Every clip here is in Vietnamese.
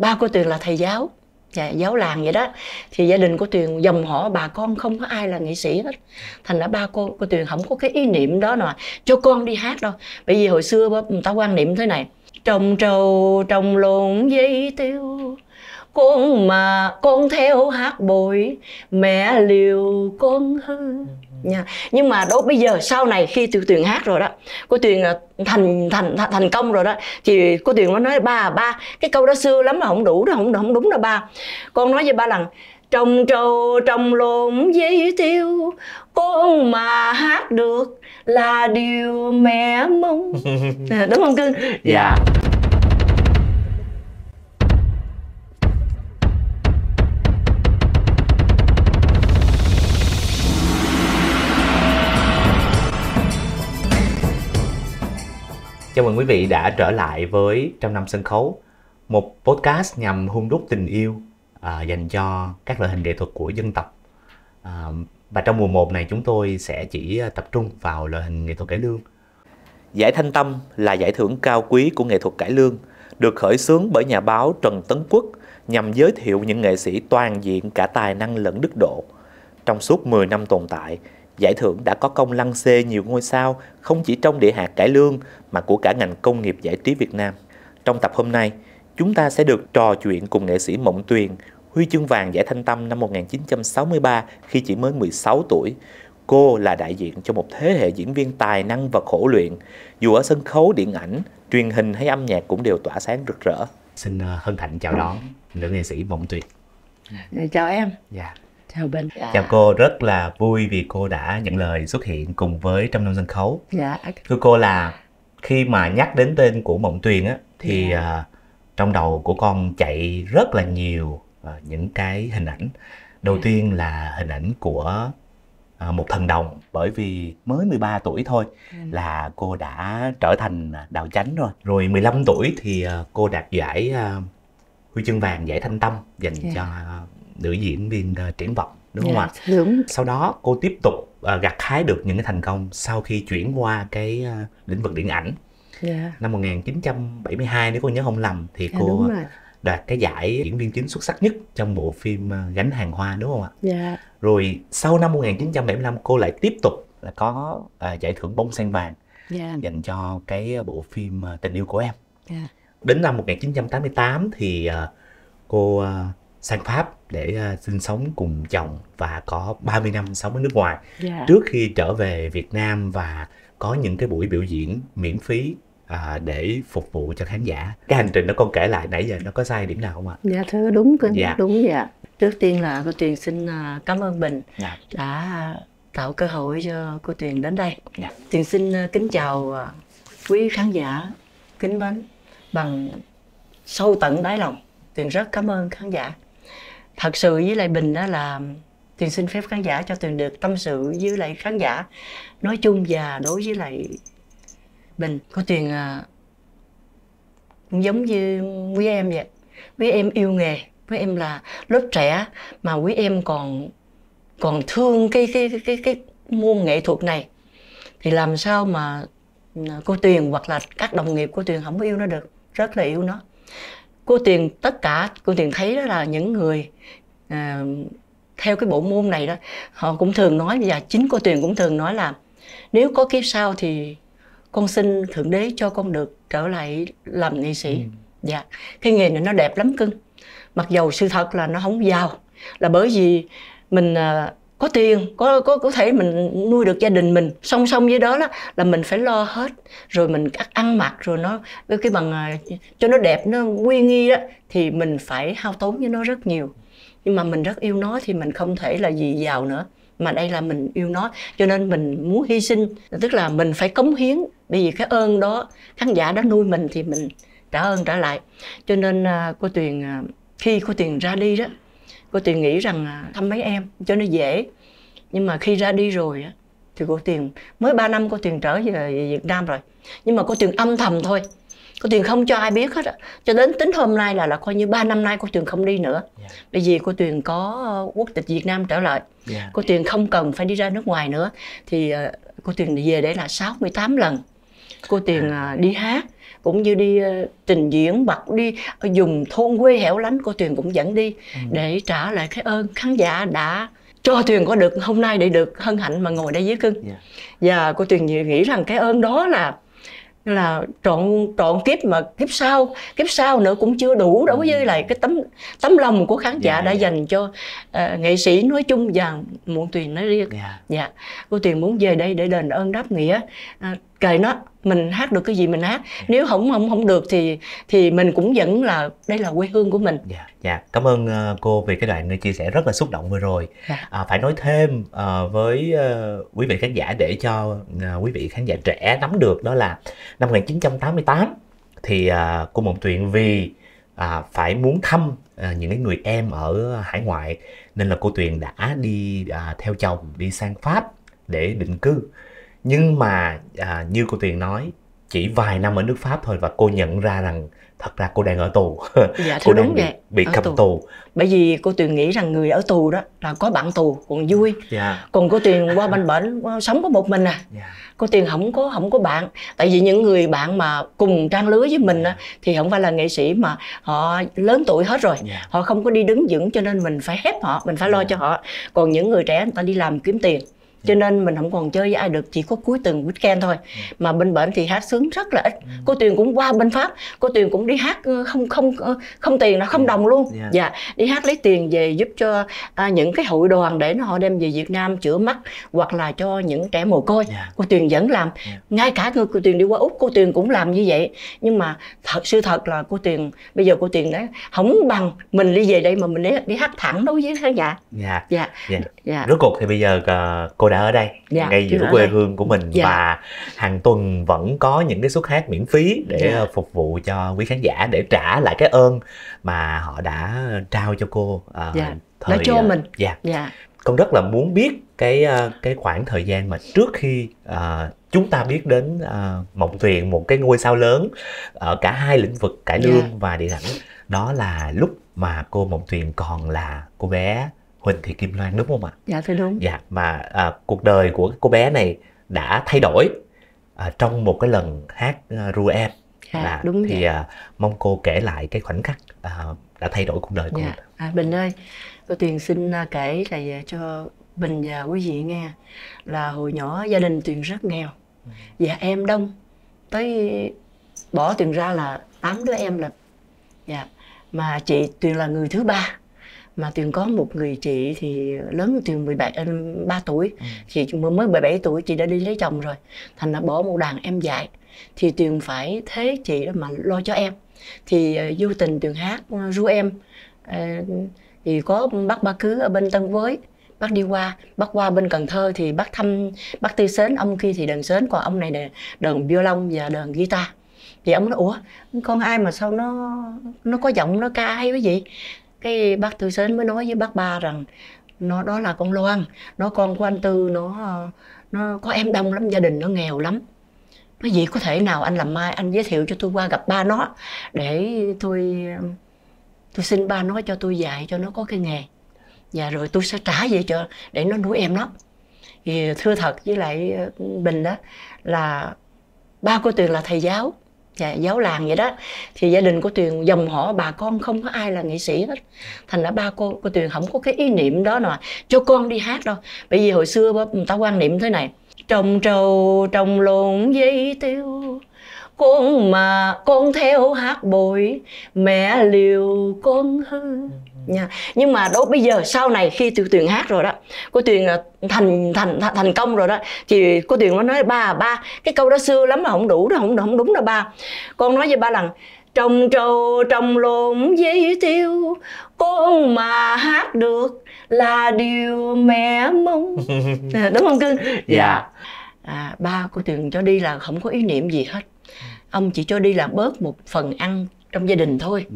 Ba cô Tuyền là thầy giáo, giáo làng vậy đó. Thì gia đình của Tuyền dòng họ bà con không có ai là nghệ sĩ hết. Thành ra ba cô Tuyền không có cái ý niệm đó là cho con đi hát đâu. Bởi vì hồi xưa người ta quan niệm thế này: trồng trầu trồng lộn dây tiêu, con theo hát bội, mẹ liều con hư nha. Nhưng mà đó bây giờ sau này khi Tuyền hát rồi đó, cô Tuyền thành công rồi đó, thì cô Tuyền mới nói ba cái câu đó xưa lắm mà không đủ đó, không đúng đâu ba. Con nói với ba lần trồng trầu trồng lộn dây tiêu, con mà hát được là điều mẹ mong. Đúng không cưng? Dạ. Chào mừng quý vị đã trở lại với Trăm Năm Sân Khấu, một podcast nhằm hun đúc tình yêu dành cho các loại hình nghệ thuật của dân tộc. Và trong mùa 1 này chúng tôi sẽ chỉ tập trung vào loại hình nghệ thuật cải lương. Giải Thanh Tâm là giải thưởng cao quý của nghệ thuật cải lương, được khởi xướng bởi nhà báo Trần Tấn Quốc nhằm giới thiệu những nghệ sĩ toàn diện cả tài năng lẫn đức độ. Trong suốt 10 năm tồn tại, giải thưởng đã có công lăng xê nhiều ngôi sao không chỉ trong địa hạt cải lương mà của cả ngành công nghiệp giải trí Việt Nam. Trong tập hôm nay, chúng ta sẽ được trò chuyện cùng nghệ sĩ Mộng Tuyền, huy chương vàng Giải Thanh Tâm năm 1963 khi chỉ mới 16 tuổi. Cô là đại diện cho một thế hệ diễn viên tài năng và khổ luyện, dù ở sân khấu, điện ảnh, truyền hình hay âm nhạc cũng đều tỏa sáng rực rỡ. Xin hân hạnh chào đón nữ nghệ sĩ Mộng Tuyền. Chào em. Dạ. Chào Bình. Chào cô, rất là vui vì cô đã nhận lời xuất hiện cùng với Trăm Năm Sân Khấu. Dạ. Thưa cô, là khi mà nhắc đến tên của Mộng Tuyền á, thì trong đầu của con chạy rất là nhiều những cái hình ảnh. Đầu tiên là hình ảnh của một thần đồng, bởi vì mới 13 tuổi thôi là cô đã trở thành đạo chánh rồi. Rồi 15 tuổi thì cô đạt giải huy chương vàng Giải Thanh Tâm dành cho nữ diễn viên triển vọng, đúng không ạ? Đúng. Sau đó cô tiếp tục gặt hái được những cái thành công sau khi chuyển qua cái lĩnh vực điện ảnh. Năm 1972 nếu cô nhớ không lầm thì cô đoạt cái giải diễn viên chính xuất sắc nhất trong bộ phim Gánh Hàng Hoa, đúng không ạ? Rồi sau năm 1975 cô lại tiếp tục là có giải thưởng Bông Sen Vàng dành cho cái bộ phim Tình Yêu Của Em. Đến năm 1988 thì cô sang Pháp để sinh sống cùng chồng và có 30 năm sống ở nước ngoài trước khi trở về Việt Nam và có những cái buổi biểu diễn miễn phí để phục vụ cho khán giả. Cái hành trình đó con kể lại nãy giờ nó có sai điểm nào không ạ? Dạ thưa đúng đúng vậy. Trước tiên là cô Tuyền xin cảm ơn Bình đã tạo cơ hội cho cô Tuyền đến đây. Tuyền xin kính chào quý khán giả kính mến bằng sâu tận đáy lòng. Tuyền rất cảm ơn khán giả. Thật sự với lại Bình đó là Tuyền xin phép khán giả cho Tuyền được tâm sự với lại khán giả nói chung, và đối với lại Bình, cô Tuyền cũng giống như quý em vậy. Quý em yêu nghề, quý em là lớp trẻ mà quý em còn thương cái môn nghệ thuật này, thì làm sao mà cô Tuyền hoặc là các đồng nghiệp của Tuyền không có yêu nó được. Rất là yêu nó. Cô Tuyền, tất cả cô Tuyền thấy đó là những người theo cái bộ môn này đó, họ cũng thường nói, và chính cô Tuyền cũng thường nói là nếu có kiếp sau thì con xin Thượng Đế cho con được trở lại làm nghệ sĩ. Dạ, cái nghề này nó đẹp lắm cưng. Mặc dầu sự thật là nó không giàu, là bởi vì mình có tiền, có thể mình nuôi được gia đình mình. Song song với đó là mình phải lo hết. Rồi mình ăn mặc, rồi nó cái bằng cho nó đẹp, nó uy nghi đó, thì mình phải hao tốn với nó rất nhiều. Nhưng mà mình rất yêu nó thì mình không thể là gì giàu nữa. Mà đây là mình yêu nó, cho nên mình muốn hy sinh, tức là mình phải cống hiến. Bởi vì cái ơn đó, khán giả đã nuôi mình thì mình trả ơn trả lại. Cho nên cô Tuyền, khi cô Tuyền ra đi đó, cô Tuyền nghĩ rằng thăm mấy em cho nó dễ. Nhưng mà khi ra đi rồi thì cô Tuyền mới 3 năm cô Tuyền trở về Việt Nam rồi. Nhưng mà cô Tuyền âm thầm thôi. Cô Tuyền không cho ai biết hết. Cho đến tính hôm nay là coi như 3 năm nay cô Tuyền không đi nữa. Bởi vì cô Tuyền có quốc tịch Việt Nam trở lại. Cô Tuyền không cần phải đi ra nước ngoài nữa. Thì cô Tuyền về để là 68 lần. Cô Tuyền đi hát. cũng như đi trình diễn bật, đi dùng thôn quê hẻo lánh, cô Tuyền cũng dẫn đi để trả lại cái ơn khán giả đã cho Tuyền có được hôm nay để được hân hạnh mà ngồi đây với Cưng. Và cô Tuyền nghĩ rằng cái ơn đó là trọn kiếp, mà kiếp sau nữa cũng chưa đủ đối với lại cái tấm lòng của khán giả đã dành cho nghệ sĩ nói chung và Muộn Tuyền nói riêng. Cô Tuyền muốn về đây để đền ơn đáp nghĩa. Kệ nó, mình hát được cái gì mình hát, nếu không được thì mình cũng vẫn là đây là quê hương của mình. Cảm ơn cô vì cái đoạn chia sẻ rất là xúc động vừa rồi. Phải nói thêm với quý vị khán giả để cho quý vị khán giả trẻ nắm được, đó là năm 1988 thì cô Muộn Tuyền vì phải muốn thăm những cái người em ở hải ngoại nên là cô Tuyền đã đi theo chồng đi sang Pháp để định cư. Nhưng mà như cô Tuyền nói, chỉ vài năm ở nước Pháp thôi và cô nhận ra rằng thật ra cô đang ở tù. Cô đang bị cầm tù. Bởi vì cô Tuyền nghĩ rằng người ở tù đó là có bạn tù còn vui. Còn cô Tuyền qua bên bển sống có một mình cô Tuyền không có bạn. Tại vì những người bạn mà cùng trang lứa với mình thì không phải là nghệ sĩ, mà họ lớn tuổi hết rồi, họ không có đi đứng vững, cho nên mình phải help họ, mình phải lo cho họ. Còn những người trẻ người ta đi làm kiếm tiền, cho nên mình không còn chơi với ai được, chỉ có cuối tuần weekend thôi. Mà bên bển thì hát sướng rất là ít. Cô Tuyền cũng qua bên Pháp, cô Tuyền cũng đi hát không tiền, là không đồng luôn. Đi hát lấy tiền về giúp cho những cái hội đoàn để họ đem về Việt Nam chữa mắt, hoặc là cho những trẻ mồ côi. Cô Tuyền vẫn làm. Ngay cả cô Tuyền đi qua Úc, cô Tuyền cũng làm như vậy. Nhưng mà sự thật là cô Tuyền bây giờ cô Tuyền nói không bằng mình đi về đây mà mình đi hát thẳng đối với khán giả. Rốt cuộc thì bây giờ cô đã ở đây, ngay giữa quê hương của mình, và hàng tuần vẫn có những cái suất hát miễn phí để phục vụ cho quý khán giả, để trả lại cái ơn mà họ đã trao cho cô đã cho mình. Con rất là muốn biết cái khoảng thời gian mà trước khi chúng ta biết đến Muộn Tuyền, một cái ngôi sao lớn ở cả hai lĩnh vực cải lương và điện ảnh, đó là lúc mà cô Muộn Tuyền còn là cô bé Huỳnh Thị Kim Loan, đúng không ạ? Dạ thưa đúng. Mà cuộc đời của cô bé này đã thay đổi trong một cái lần hát Ru Em. Đúng thì mong cô kể lại cái khoảnh khắc đã thay đổi cuộc đời của mình. Bình ơi, cô Tuyền xin kể là cho Bình và quý vị nghe là hồi nhỏ gia đình Tuyền rất nghèo, và em đông, tới bỏ Tuyền ra là 8 đứa em lận. Mà chị Tuyền là người thứ ba. Mà Tuyền có một người chị thì lớn hơn Tuyền 3 tuổi. Chị mới 17 tuổi chị đã đi lấy chồng rồi, thành đã bỏ một đàn em dạy. Thì Tuyền phải thế chị đó mà lo cho em. Thì vô tình Tuyền hát Ru Em. Thì có bác Ba Cứ ở bên Tân Với, bác đi qua, bác qua bên Cần Thơ thì bác thăm bác Tư Sến, ông kia thì đờn sến, còn ông này đờn violon và đờn guitar. Thì ông nói ủa con ai mà sao nó có giọng nó ca hay quá vậy? Cái bác Tư Sến mới nói với bác Ba rằng nó đó là con Loan, nó con của anh Tư, nó có em đông lắm, gia đình nó nghèo lắm. Nói gì có thể nào anh làm mai anh giới thiệu cho tôi qua gặp ba nó để tôi xin ba nó cho tôi dạy cho nó có cái nghề, và rồi tôi sẽ trả về cho để nó nuôi em nó. Thì thưa thật với lại Bình đó là ba của Tuyền là thầy giáo, giáo làng vậy đó. Thì gia đình của Tuyền dòng họ bà con không có ai là nghệ sĩ hết, thành ra ba cô Tuyền không có cái ý niệm đó mà cho con đi hát đâu. Bởi vì hồi xưa người ta quan niệm thế này: trồng trầu trồng lộn dây tiêu, con theo hát bội, mẹ liều con hư nha. Nhưng mà đó bây giờ sau này khi Tuyền hát rồi đó, cô Tuyền thành công rồi đó, thì cô Tuyền nó nói ba cái câu đó xưa lắm mà không đủ đó, không đúng đâu ba. Con nói với ba lần trồng trầu trồng lộn dây tiêu, con mà hát được là điều mẹ mong. Đúng không Cưng? Ba cô Tuyền cho đi là không có ý niệm gì hết. Ông chỉ cho đi là bớt một phần ăn trong gia đình thôi.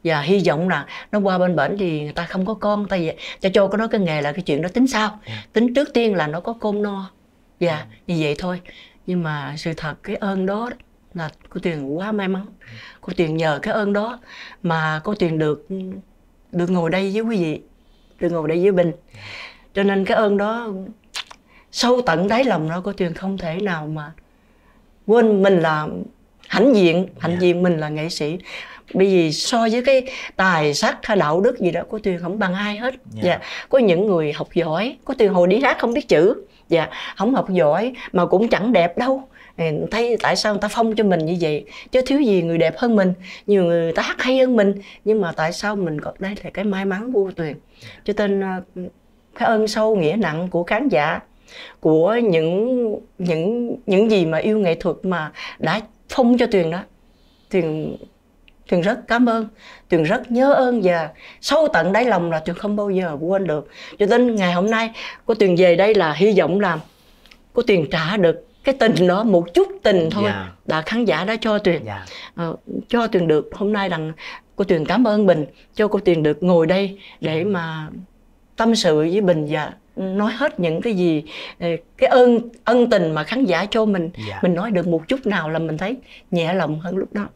Và hy vọng là nó qua bên bển thì người ta không có con, tại vì cho nó cái nghề là cái chuyện đó tính sau. Tính trước tiên là nó có cơm no. Như vậy thôi. Nhưng mà sự thật cái ơn đó là cô Tuyền quá may mắn. Cô Tuyền nhờ cái ơn đó mà cô Tuyền được ngồi đây với quý vị, được ngồi đây với Bình. Cho nên cái ơn đó sâu tận đáy lòng đó cô Tuyền không thể nào mà quên. Mình là hãnh diện mình là nghệ sĩ. Bởi vì so với cái tài sắc hay đạo đức gì đó, cô Tuyền không bằng ai hết. Dạ. Có những người học giỏi, cô Tuyền hồi đi hát không biết chữ, dạ, không học giỏi mà cũng chẳng đẹp đâu. Thấy tại sao người ta phong cho mình như vậy, chứ thiếu gì người đẹp hơn mình, nhiều người ta hát hay hơn mình, nhưng mà tại sao mình có, đây là cái may mắn của Tuyền. Cho nên cái ơn sâu nghĩa nặng của khán giả, của những gì mà yêu nghệ thuật mà đã phong cho Tuyền đó. Tuyền rất cảm ơn, Tuyền rất nhớ ơn, và sâu tận đáy lòng là Tuyền không bao giờ quên được. Cho đến ngày hôm nay cô Tuyền về đây là hy vọng là cô Tuyền trả được cái tình đó, một chút tình thôi, đã khán giả đã cho Tuyền. Cho Tuyền được hôm nay rằng cô Tuyền cảm ơn Bình, cho cô Tuyền được ngồi đây để mà tâm sự với Bình và nói hết những cái gì, cái ân tình mà khán giả cho mình. Mình nói được một chút nào là mình thấy nhẹ lòng hơn lúc đó.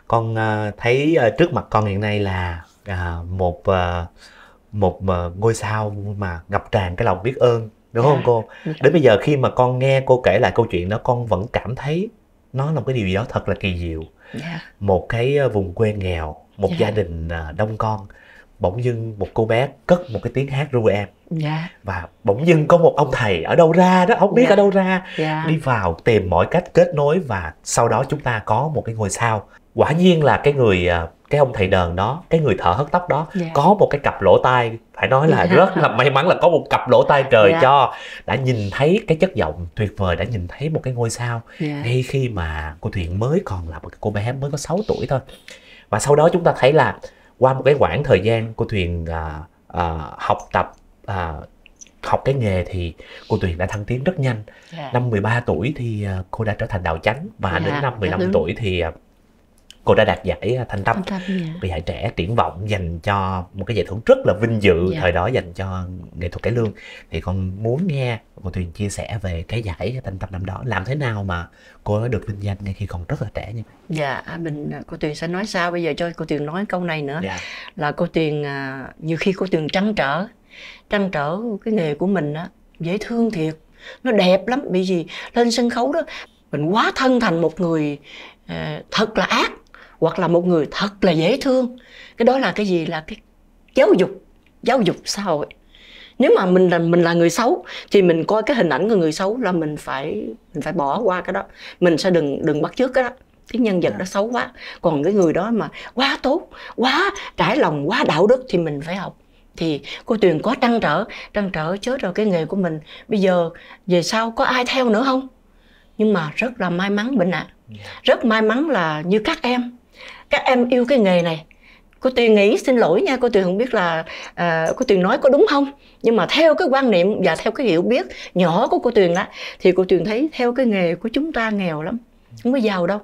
Con thấy trước mặt con hiện nay là một ngôi sao mà ngập tràn cái lòng biết ơn, đúng không cô? Đến bây giờ khi mà con nghe cô kể lại câu chuyện đó, con vẫn cảm thấy nó là một cái điều gì đó thật là kỳ diệu. Một cái vùng quê nghèo, một gia đình đông con, bỗng dưng một cô bé cất một cái tiếng hát ru em. Và bỗng dưng có một ông thầy ở đâu ra đó, không biết ở đâu ra, đi vào tìm mọi cách kết nối, và sau đó chúng ta có một cái ngôi sao. Quả nhiên là cái ông thầy đờn đó, cái người thợ hớt tóc đó, có một cái cặp lỗ tai, phải nói là rất là may mắn là có một cặp lỗ tai trời cho, đã nhìn thấy cái chất giọng tuyệt vời, đã nhìn thấy một cái ngôi sao ngay khi mà cô Tuyền mới còn là một cô bé mới có 6 tuổi thôi. Và sau đó chúng ta thấy là qua một cái quãng thời gian cô Tuyền học tập, học cái nghề thì cô Tuyền đã thăng tiến rất nhanh. Năm 13 tuổi thì cô đã trở thành đạo chánh, và đến năm 15 tuổi thì cô đã đạt giải Thanh Tâm, vì giải trẻ triển vọng, dành cho một cái giải thưởng rất là vinh dự thời đó dành cho nghệ thuật cải lương. Thì con muốn nghe cô Tuyền chia sẻ về cái giải Thanh Tâm năm đó, làm thế nào mà cô đã được vinh danh ngay khi còn rất là trẻ như vậy. Cô Tuyền sẽ nói sao, bây giờ cho cô Tuyền nói câu này nữa. Là cô Tuyền nhiều khi cô Tuyền trăn trở cái nghề của mình á, dễ thương thiệt, nó đẹp lắm. Bởi vì lên sân khấu đó mình quá thân thành một người thật là ác, hoặc là một người thật là dễ thương. Cái đó là cái gì? Là cái giáo dục xã hội. Nếu mà mình là người xấu thì mình coi cái hình ảnh của người xấu là mình phải bỏ qua cái đó, mình sẽ đừng bắt chước cái đó, cái nhân vật đó xấu quá. Còn cái người đó mà quá tốt, quá trải lòng, quá đạo đức thì mình phải học. Thì cô Tuyền có trăn trở chết rồi cái nghề của mình bây giờ về sau có ai theo nữa không? Nhưng mà rất là may mắn Bình ạ. Rất may mắn là như các em yêu cái nghề này. Cô Tuyền nghĩ, xin lỗi nha, cô Tuyền không biết là cô Tuyền nói có đúng không, nhưng mà theo cái quan niệm và theo cái hiểu biết nhỏ của cô Tuyền á, thì cô Tuyền thấy theo cái nghề của chúng ta nghèo lắm, không có giàu đâu.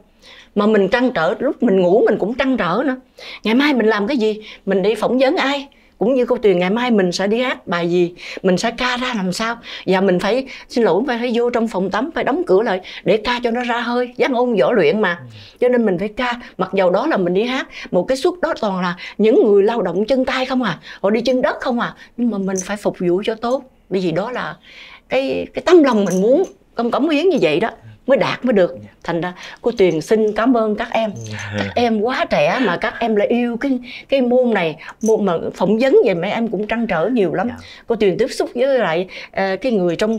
Mà mình trăn trở, lúc mình ngủ mình cũng trăn trở nữa, ngày mai mình làm cái gì, mình đi phỏng vấn ai. Cũng như cô Tuyền, ngày mai mình sẽ đi hát bài gì, mình sẽ ca ra làm sao, và mình phải, xin lỗi, phải vô trong phòng tắm, phải đóng cửa lại để ca cho nó ra hơi, giác ngôn võ luyện mà. Cho nên mình phải ca, mặc dầu đó là mình đi hát, một cái suất đó toàn là những người lao động chân tay không à, họ đi chân đất không à, nhưng mà mình phải phục vụ cho tốt, bởi vì đó là cái tấm lòng mình muốn cống hiến như vậy đó mới đạt mới được. Thành ra cô Tuyền xin cảm ơn các em quá trẻ mà các em lại yêu cái môn này, môn mà phỏng vấn về mấy em cũng trăn trở nhiều lắm. Cô Tuyền tiếp xúc với lại cái người trong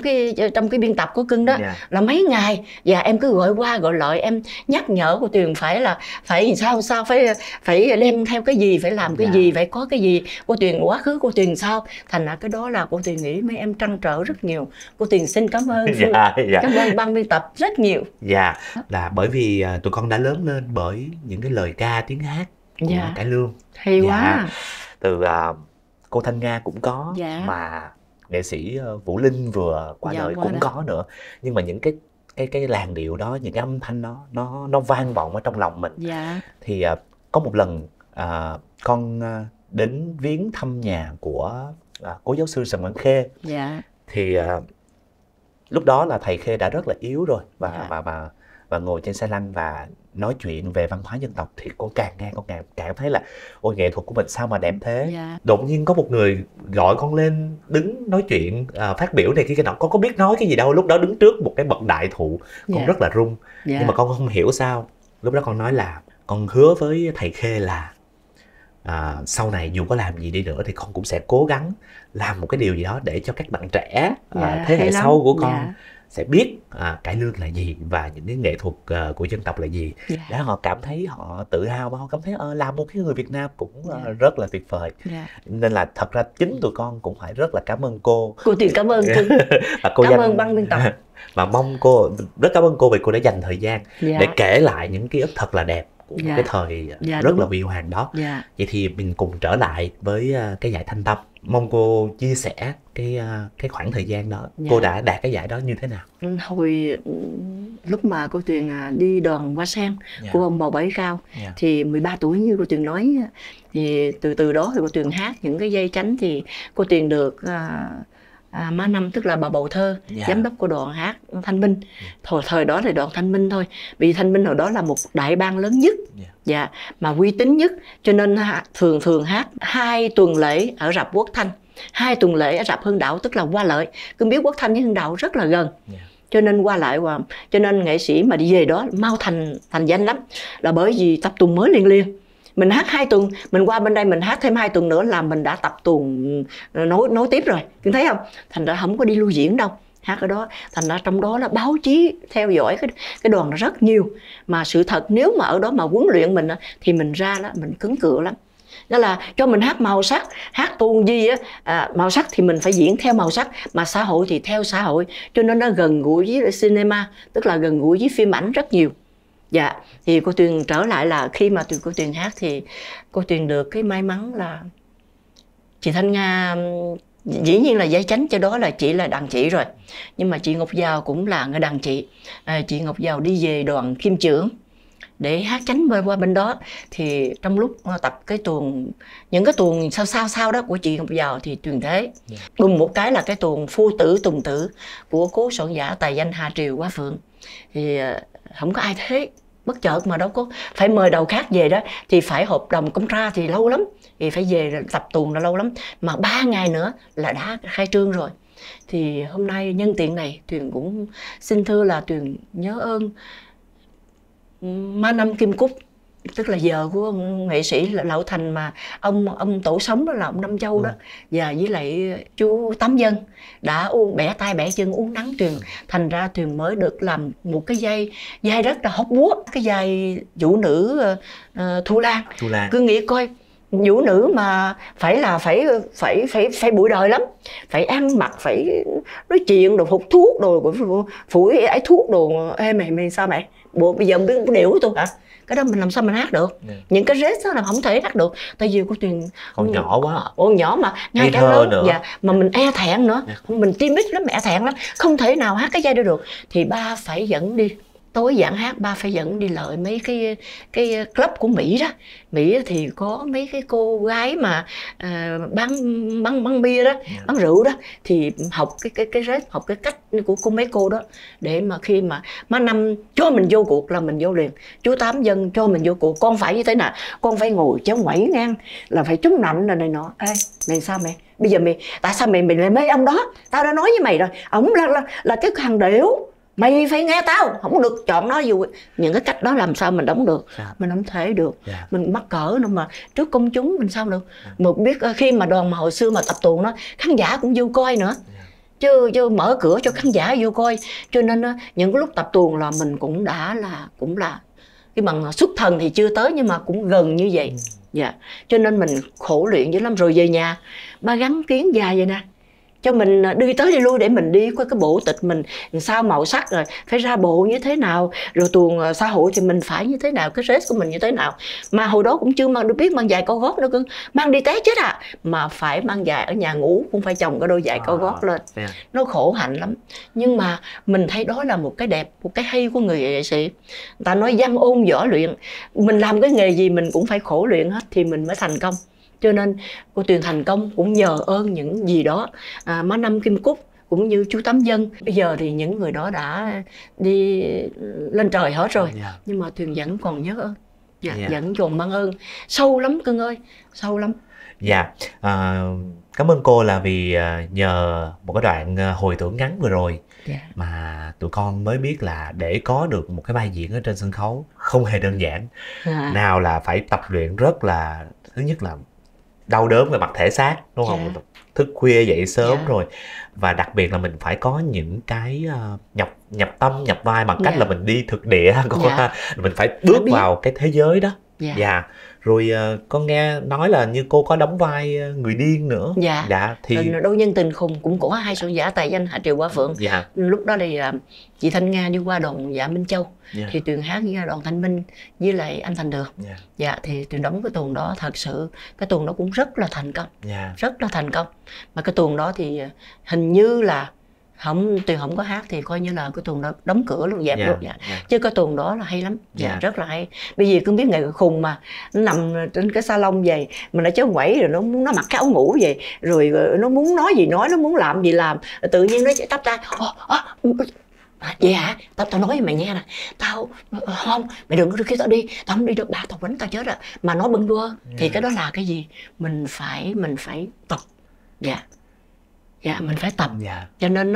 cái biên tập của Cưng đó là mấy ngày, và em cứ gọi qua gọi lại, em nhắc nhở cô Tuyền phải sao phải đem theo cái gì, phải làm cái gì, phải có cái gì. Cô Tuyền quá khứ cô Tuyền sao, thành ra cái đó là cô Tuyền nghĩ mấy em trăn trở rất nhiều. Cô Tuyền xin cảm ơn cảm ơn ban biên tập rất nhiều. Là bởi vì tụi con đã lớn lên bởi những cái lời ca tiếng hát của cải lương. Hay quá. Từ cô Thanh Nga cũng có, mà nghệ sĩ Vũ Linh vừa qua đời cũng có nữa. Nhưng mà những cái làn điệu đó, những cái âm thanh đó nó vang vọng ở trong lòng mình. Thì có một lần con đến viếng thăm nhà của cố giáo sư Sầm Văn Khê. Thì lúc đó là thầy Khê đã rất là yếu rồi, và ngồi trên xe lăn và nói chuyện về văn hóa dân tộc. Thì con càng nghe con càng thấy là ôi, nghệ thuật của mình sao mà đẹp thế. Đột nhiên có một người gọi con lên đứng nói chuyện, phát biểu này kia nọ. Con có biết nói cái gì đâu, lúc đó đứng trước một cái bậc đại thụ, con rất là run. Nhưng mà con không hiểu sao lúc đó con nói là con hứa với thầy Khê là sau này dù có làm gì đi nữa thì con cũng sẽ cố gắng làm một cái điều gì đó để cho các bạn trẻ thế hệ sau của con sẽ biết cải lương là gì và những cái nghệ thuật của dân tộc là gì, để họ cảm thấy họ tự hào và họ cảm thấy làm một cái người Việt Nam cũng rất là tuyệt vời. Nên là thật ra chính tụi con cũng phải rất là cảm ơn cô. Cô Tuyền cảm ơn và cô cảm ơn ban biên tập. Và mong cô, rất cảm ơn cô vì cô đã dành thời gian để kể lại những ký ức thật là đẹp của cái thời rất là huy hoàng đó. Vậy thì mình cùng trở lại với cái giải Thanh Tâm. Mong cô chia sẻ cái khoảng thời gian đó, cô đã đạt cái giải đó như thế nào? Hồi lúc mà cô Tuyền đi đoàn Hoa Sen của ông Bầu Bảy Cao thì 13 tuổi như cô Tuyền nói, thì từ đó thì cô Tuyền hát những cái dây tránh, thì cô Tuyền được Má Năm, tức là bà Bầu Thơ, giám đốc của đoàn hát Thanh Minh. Thời đó thì đoàn Thanh Minh thôi, vì Thanh Minh hồi đó là một đại bang lớn nhất mà uy tín nhất, cho nên thường hát 2 tuần lễ ở rạp Quốc Thanh, 2 tuần lễ ở rạp Hưng Đạo, tức là Hoa Lợi. Cứ biết Quốc Thanh với Hưng Đạo rất là gần, cho nên qua lại cho nên nghệ sĩ mà đi về đó mau thành danh lắm, là bởi vì tập tuồng mới liền. Mình hát 2 tuần, mình qua bên đây mình hát thêm 2 tuần nữa là mình đã tập tuồng nối tiếp rồi, cứ thấy không? Thành ra không có đi lưu diễn đâu, hát ở đó. Thành ra trong đó là báo chí theo dõi cái đoàn nó rất nhiều. Mà sự thật nếu mà ở đó mà huấn luyện mình thì mình ra đó mình cứng cựa lắm. Đó là cho mình hát màu sắc, hát tuồng gì màu sắc thì mình phải diễn theo màu sắc, mà xã hội thì theo xã hội, cho nên nó gần gũi với cinema, tức là gần gũi với phim ảnh rất nhiều. Thì cô Tuyền trở lại là khi mà cô Tuyền hát thì cô Tuyền được cái may mắn là chị Thanh Nga, dĩ nhiên là giấy chánh cho đó là chị là đàn chị rồi, nhưng mà chị Ngọc Giao cũng là người đàn chị. Chị Ngọc Giao đi về đoàn Kim Chưởng để hát chánh qua bên đó, thì trong lúc tập cái tuồng, những cái tuồng sau đó của chị Ngọc Giao thì Tuyền thế đùng một cái là cái tuồng Phu Tử Tùng Tử của cố soạn giả tài danh Hà Triều Quá Phượng, thì không có ai thế, bất chợt mà đâu có phải mời đầu khác về đó, thì phải hợp đồng công tra thì lâu lắm, thì phải về tập tuồng là lâu lắm, mà 3 ngày nữa là đã khai trương rồi. Thì hôm nay nhân tiện này Tuyền cũng xin thưa là Tuyền nhớ ơn Má Năm Kim Cúc, tức là vợ của nghệ sĩ Lão Thành mà ông tổ sống đó là ông Năm Châu đó, và với lại chú Tám Dân đã bẻ tay bẻ chân uống nắng Tuyền, thành ra Tuyền mới được làm một cái vai rất là hot búa, cái vai vũ nữ Thu Lan. Cứ nghĩ coi vũ nữ mà phải bụi đời lắm, phải ăn mặc, phải nói chuyện đồ, hút thuốc đồ, phủi ấy thuốc đồ. Ê mày sao mày bộ bây giờ biết điều của tôi hả? Cái đó mình làm sao mình hát được? Những cái rết đó là không thể hát được, tại vì cô Tuyền còn nhỏ quá, nhỏ mà ngay cả lớn nữa. Mà mình e thẹn nữa, mình timid lắm, e thẹn lắm, không thể nào hát cái vai đó được. Thì ba phải dẫn đi, tối giảng hát ba phải dẫn đi lợi mấy cái club của Mỹ đó. Mỹ thì có mấy cái cô gái mà bán bia đó, bán rượu đó, thì học cái rết, học cái cách của mấy cô đó, để mà khi mà Má Năm cho mình vô cuộc là mình vô liền. Chú Tám Dân cho mình vô cuộc, con phải như thế nào, con phải ngồi chéo ngoảy ngang, là phải chống nạnh này nọ. Ê mày sao mày bây giờ tại sao mày lại mê ông đó? Tao đã nói với mày rồi, ổng là cái thằng điểu, mày phải nghe tao, không được chọn nó dù. Những cái cách đó làm sao mình đóng được? Mình không thể được. Mình mắc cỡ nữa mà trước công chúng mình sao được? Một biết khi mà đoàn mà hồi xưa mà tập tuồng đó, khán giả cũng vô coi nữa, chứ mở cửa cho khán giả vô coi, cho nên những cái lúc tập tuồng là mình cũng là cái bằng xuất thần thì chưa tới, nhưng mà cũng gần như vậy. Cho nên mình khổ luyện dữ lắm. Rồi về nhà ba gắn kiến dài vậy nè, cho mình đi tới đi lui để mình đi qua cái bộ tịch mình sao màu sắc, rồi phải ra bộ như thế nào, rồi tuồng xã hội thì mình phải như thế nào, cái dress của mình như thế nào. Mà hồi đó cũng chưa được biết mang giày cao gót nữa cơ, mang đi té chết mà phải mang giày ở nhà ngủ cũng phải chồng cái đôi giày cao gót lên. Nó khổ hạnh lắm, nhưng mà mình thấy đó là một cái đẹp, một cái hay của người nghệ sĩ. Người ta nói văn ôn võ luyện, mình làm cái nghề gì mình cũng phải khổ luyện hết thì mình mới thành công. Cho nên cô Tuyền thành công cũng nhờ ơn những gì đó, Má Năm Kim Cúc cũng như chú Tám Dân. Bây giờ thì những người đó đã đi lên trời hết rồi, nhưng mà Tuyền vẫn còn nhớ ơn, vẫn còn mang ơn sâu lắm cưng ơi, sâu lắm. Cảm ơn cô là vì nhờ một cái đoạn hồi tưởng ngắn vừa rồi mà tụi con mới biết là để có được một cái vai diễn ở trên sân khấu không hề đơn giản. À. Nào là phải tập luyện rất là, thứ nhất là đau đớn về mặt thể xác, đúng không? Dạ. Thức khuya dậy sớm Dạ. rồi, và đặc biệt là mình phải có những cái nhập tâm nhập vai bằng cách Dạ. là mình đi thực địa cô Dạ. ha. Mình phải bước biết. vào cái thế giới đó. Dạ. Dạ. Rồi con nghe nói là như cô có đóng vai người điên nữa. Dạ. Dạ thì Đôi nhân tình khùng cũng có hai soạn giả tài danh Hạ Triều Qua Phượng. dạ. Lúc đó thì chị Thanh Nga đi qua đoàn Dạ Minh Châu. Dạ. Thì Tuyền hát với đoàn Thanh Minh với lại anh Thành Được. Dạ. Dạ thì Tuyền đóng cái tuồng đó, thật sự cái tuồng đó cũng rất là thành công. Dạ. Rất là thành công. Mà cái tuồng đó thì hình như là Tuyền không có hát thì coi như là cái tuồng đó đóng cửa luôn, dẹp Dạ. luôn. Dạ. Dạ. Chứ cái tuồng đó là hay lắm. Dạ. Dạ. Rất là hay. Bây giờ cứ biết nghệ khùng mà nó nằm trên cái salon vậy mà nó chớ quẩy, rồi nó mặc cái áo ngủ vậy, rồi nó muốn nói gì nói, nó muốn làm gì làm, tự nhiên nó tắp tay vậy hả? Tao nói với mày nghe nè, tao không, mày đừng có kêu tao đi, tao không đi được, ba tao quánh tao chết rồi. Mà nó bưng đua thì cái đó là cái gì? Mình phải tập. Dạ. Dạ, mình phải tập. Dạ. Cho nên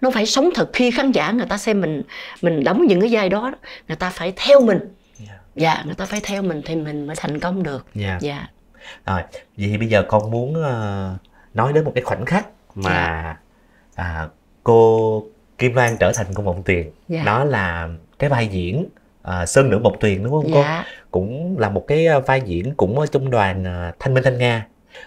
nó phải sống thật. Khi khán giả người ta xem mình đóng những cái vai đó, người ta phải theo mình. Dạ. Dạ, người ta phải theo mình thì mình mới thành công được. Dạ. Dạ. Rồi, vậy thì bây giờ con muốn nói đến một cái khoảnh khắc mà cô Kim Loan trở thành cô Mộng Tuyền. Dạ. Đó là cái vai diễn Sơn Nữ Mộng Tuyền, đúng không cô? Dạ. Cũng là một cái vai diễn cũng ở trong đoàn Thanh Minh Thanh Nga.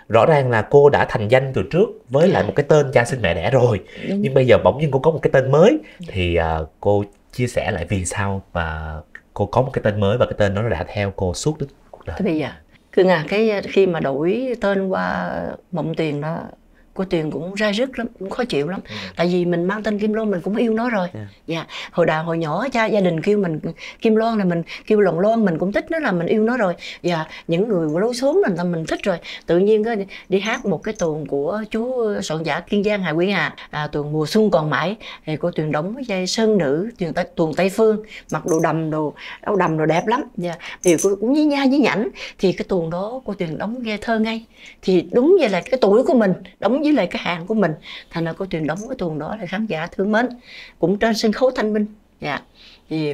Rõ ràng là cô đã thành danh từ trước với lại một cái tên cha sinh mẹ đẻ rồi. Đúng. Nhưng bây giờ bỗng nhiên cô có một cái tên mới. Thì cô chia sẻ lại vì sao và cô có một cái tên mới, và cái tên đó nó đã theo cô suốt đến cuộc đời. Thế bây giờ Cưng cái khi mà đổi tên qua Mộng Tuyền đó, cô Tuyền cũng ra rứt lắm, cũng khó chịu lắm. Tại vì mình mang tên Kim Loan mình cũng yêu nó rồi. Dạ. Hồi nhỏ gia đình kêu mình Kim Loan là mình kêu Loan Loan, mình cũng thích nó, là mình yêu nó rồi. Và những người lối xóm mình thích rồi. Tự nhiên đi hát một cái tuồng của chú soạn giả Kiên Giang Hà Quý Hà, tuồng Mùa Xuân Còn Mãi, thì cô Tuyền đóng với vai Sơn Nữ, tuồng Tây Phương, mặc đồ áo đầm đồ đẹp lắm. Dạ. Thì cô cũng nhí nha nhí nhảnh. Thì cái tuồng đó cô Tuyền đóng nghe thơ ngay. Thì đúng vậy là cái tuổi của mình, đóng với lại cái hàng của mình, thành ra cô Tuyền đóng cái tuồng đó là khán giả thương mến, cũng trên sân khấu Thanh Minh. Dạ. Thì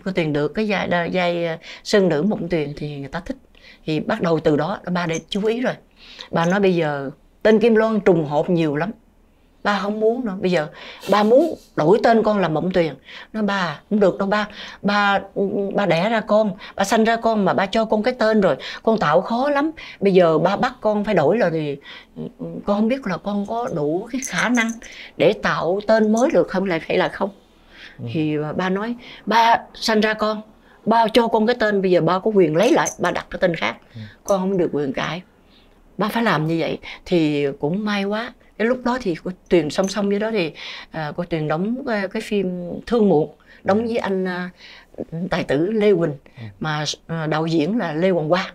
cô Tuyền được cái vai Sơn Nữ Mộng Tuyền thì người ta thích, thì bắt đầu từ đó ba để chú ý rồi. Ba nói bây giờ tên Kim Loan trùng hợp nhiều lắm, ba không muốn nữa, bây giờ ba muốn đổi tên con là Mộng Tuyền. Nói ba không được đâu ba đẻ ra con, ba sanh ra con mà ba cho con cái tên rồi, con tạo khó lắm. Bây giờ ba bắt con phải đổi rồi thì con không biết là con có đủ cái khả năng để tạo tên mới được không, hay là không. Thì ba nói ba sanh ra con, ba cho con cái tên, bây giờ ba có quyền lấy lại, ba đặt cái tên khác, con không được quyền cãi, ba phải làm như vậy. Thì cũng may quá, cái lúc đó thì cô Tuyền song song với đó thì cô Tuyền đóng cái phim Thương Muộn, đóng với anh tài tử Lê Quỳnh, mà đạo diễn là Lê Hoàng Hoa.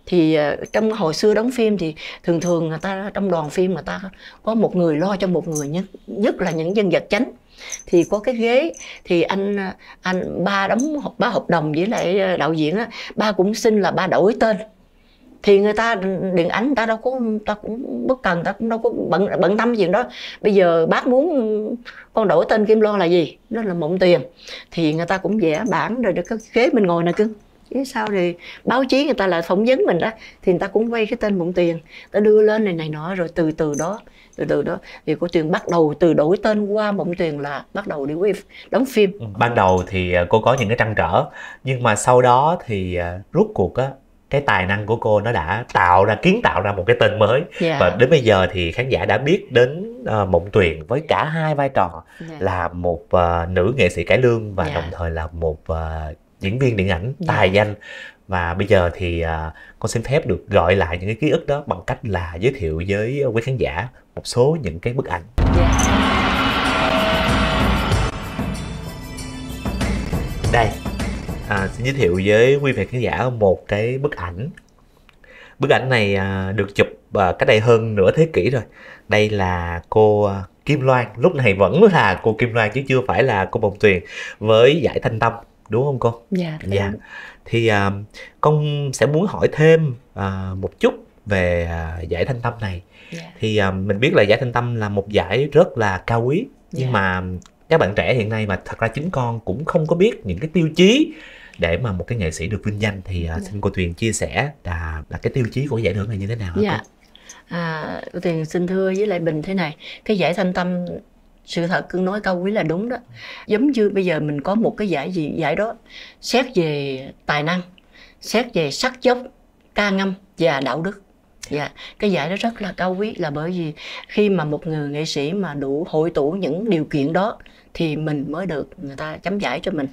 Thì trong hồi xưa đóng phim thì thường người ta trong đoàn phim người ta có một người lo cho một người, nhất là những nhân vật chính. Thì có cái ghế thì anh ba hợp đồng với lại đạo diễn á, ba cũng xin là ba đổi tên. Thì người ta điện ảnh người ta cũng bất cần, ta cũng đâu có bận tâm gì đó. Bây giờ bác muốn con đổi tên Kim Loan là gì? Đó là Mộng Tuyền. Thì người ta cũng vẽ bản rồi, cái ghế mình ngồi nè cưng. Chứ sao thì báo chí người ta lại phỏng vấn mình đó, thì người ta cũng quay cái tên Mộng Tuyền, ta đưa lên này nọ, rồi từ từ đó thì cô Tuyền bắt đầu từ đổi tên qua Mộng Tuyền là bắt đầu đi quay đóng phim. Ban đầu thì cô có những cái trăn trở, nhưng mà sau đó thì rốt cuộc á, cái tài năng của cô nó đã kiến tạo ra một cái tên mới. Và đến bây giờ thì khán giả đã biết đến Mộng Tuyền với cả hai vai trò là một nữ nghệ sĩ cải lương và đồng thời là một diễn viên điện ảnh tài danh. Và bây giờ thì con xin phép được gọi lại những cái ký ức đó bằng cách là giới thiệu với quý khán giả một số những cái bức ảnh. Đây, xin giới thiệu với quý vị khán giả một cái bức ảnh. Bức ảnh này được chụp cách đây hơn nửa thế kỷ rồi. Đây là cô Kim Loan, lúc này vẫn là cô Kim Loan chứ chưa phải là cô Mộng Tuyền với giải Thanh Tâm, đúng không cô? Dạ. Thì con sẽ muốn hỏi thêm một chút về giải Thanh Tâm này. Thì mình biết là giải Thanh Tâm là một giải rất là cao quý, nhưng mà các bạn trẻ hiện nay mà thật ra chính con cũng không có biết những cái tiêu chí để mà một cái nghệ sĩ được vinh danh thì xin cô Tuyền chia sẻ là cái tiêu chí của giải thưởng này như thế nào hả Dạ. Cô Tuyền xin thưa với lại Bình thế này, cái giải Thanh Tâm sự thật cưng nói câu quý là đúng đó. Giống như bây giờ mình có một cái giải gì, giải đó xét về tài năng, xét về sắc dốc, ca ngâm và đạo đức. Dạ, cái giải đó rất là cao quý, là bởi vì khi mà một người nghệ sĩ mà đủ hội tụ những điều kiện đó thì mình mới được người ta chấm giải cho mình.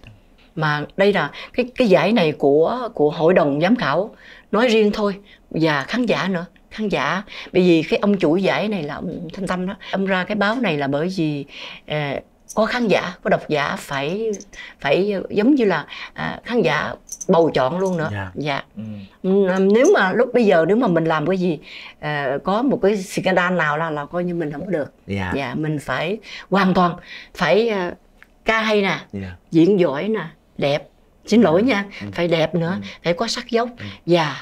Mà đây là cái giải này của hội đồng giám khảo nói riêng thôi, và khán giả nữa. Khán giả, bởi vì cái ông chủ giải này là ông Thanh Tâm đó, ông ra cái báo này là bởi vì có khán giả, có độc giả phải giống như là khán giả bầu chọn luôn nữa. Dạ. Nếu mà lúc bây giờ nếu mà mình làm cái gì có một cái scandal nào là coi như mình không có được. Dạ, mình phải hoàn toàn phải ca hay nè, diễn giỏi nè, đẹp, xin lỗi nha, phải đẹp nữa, phải có sắc dốc, và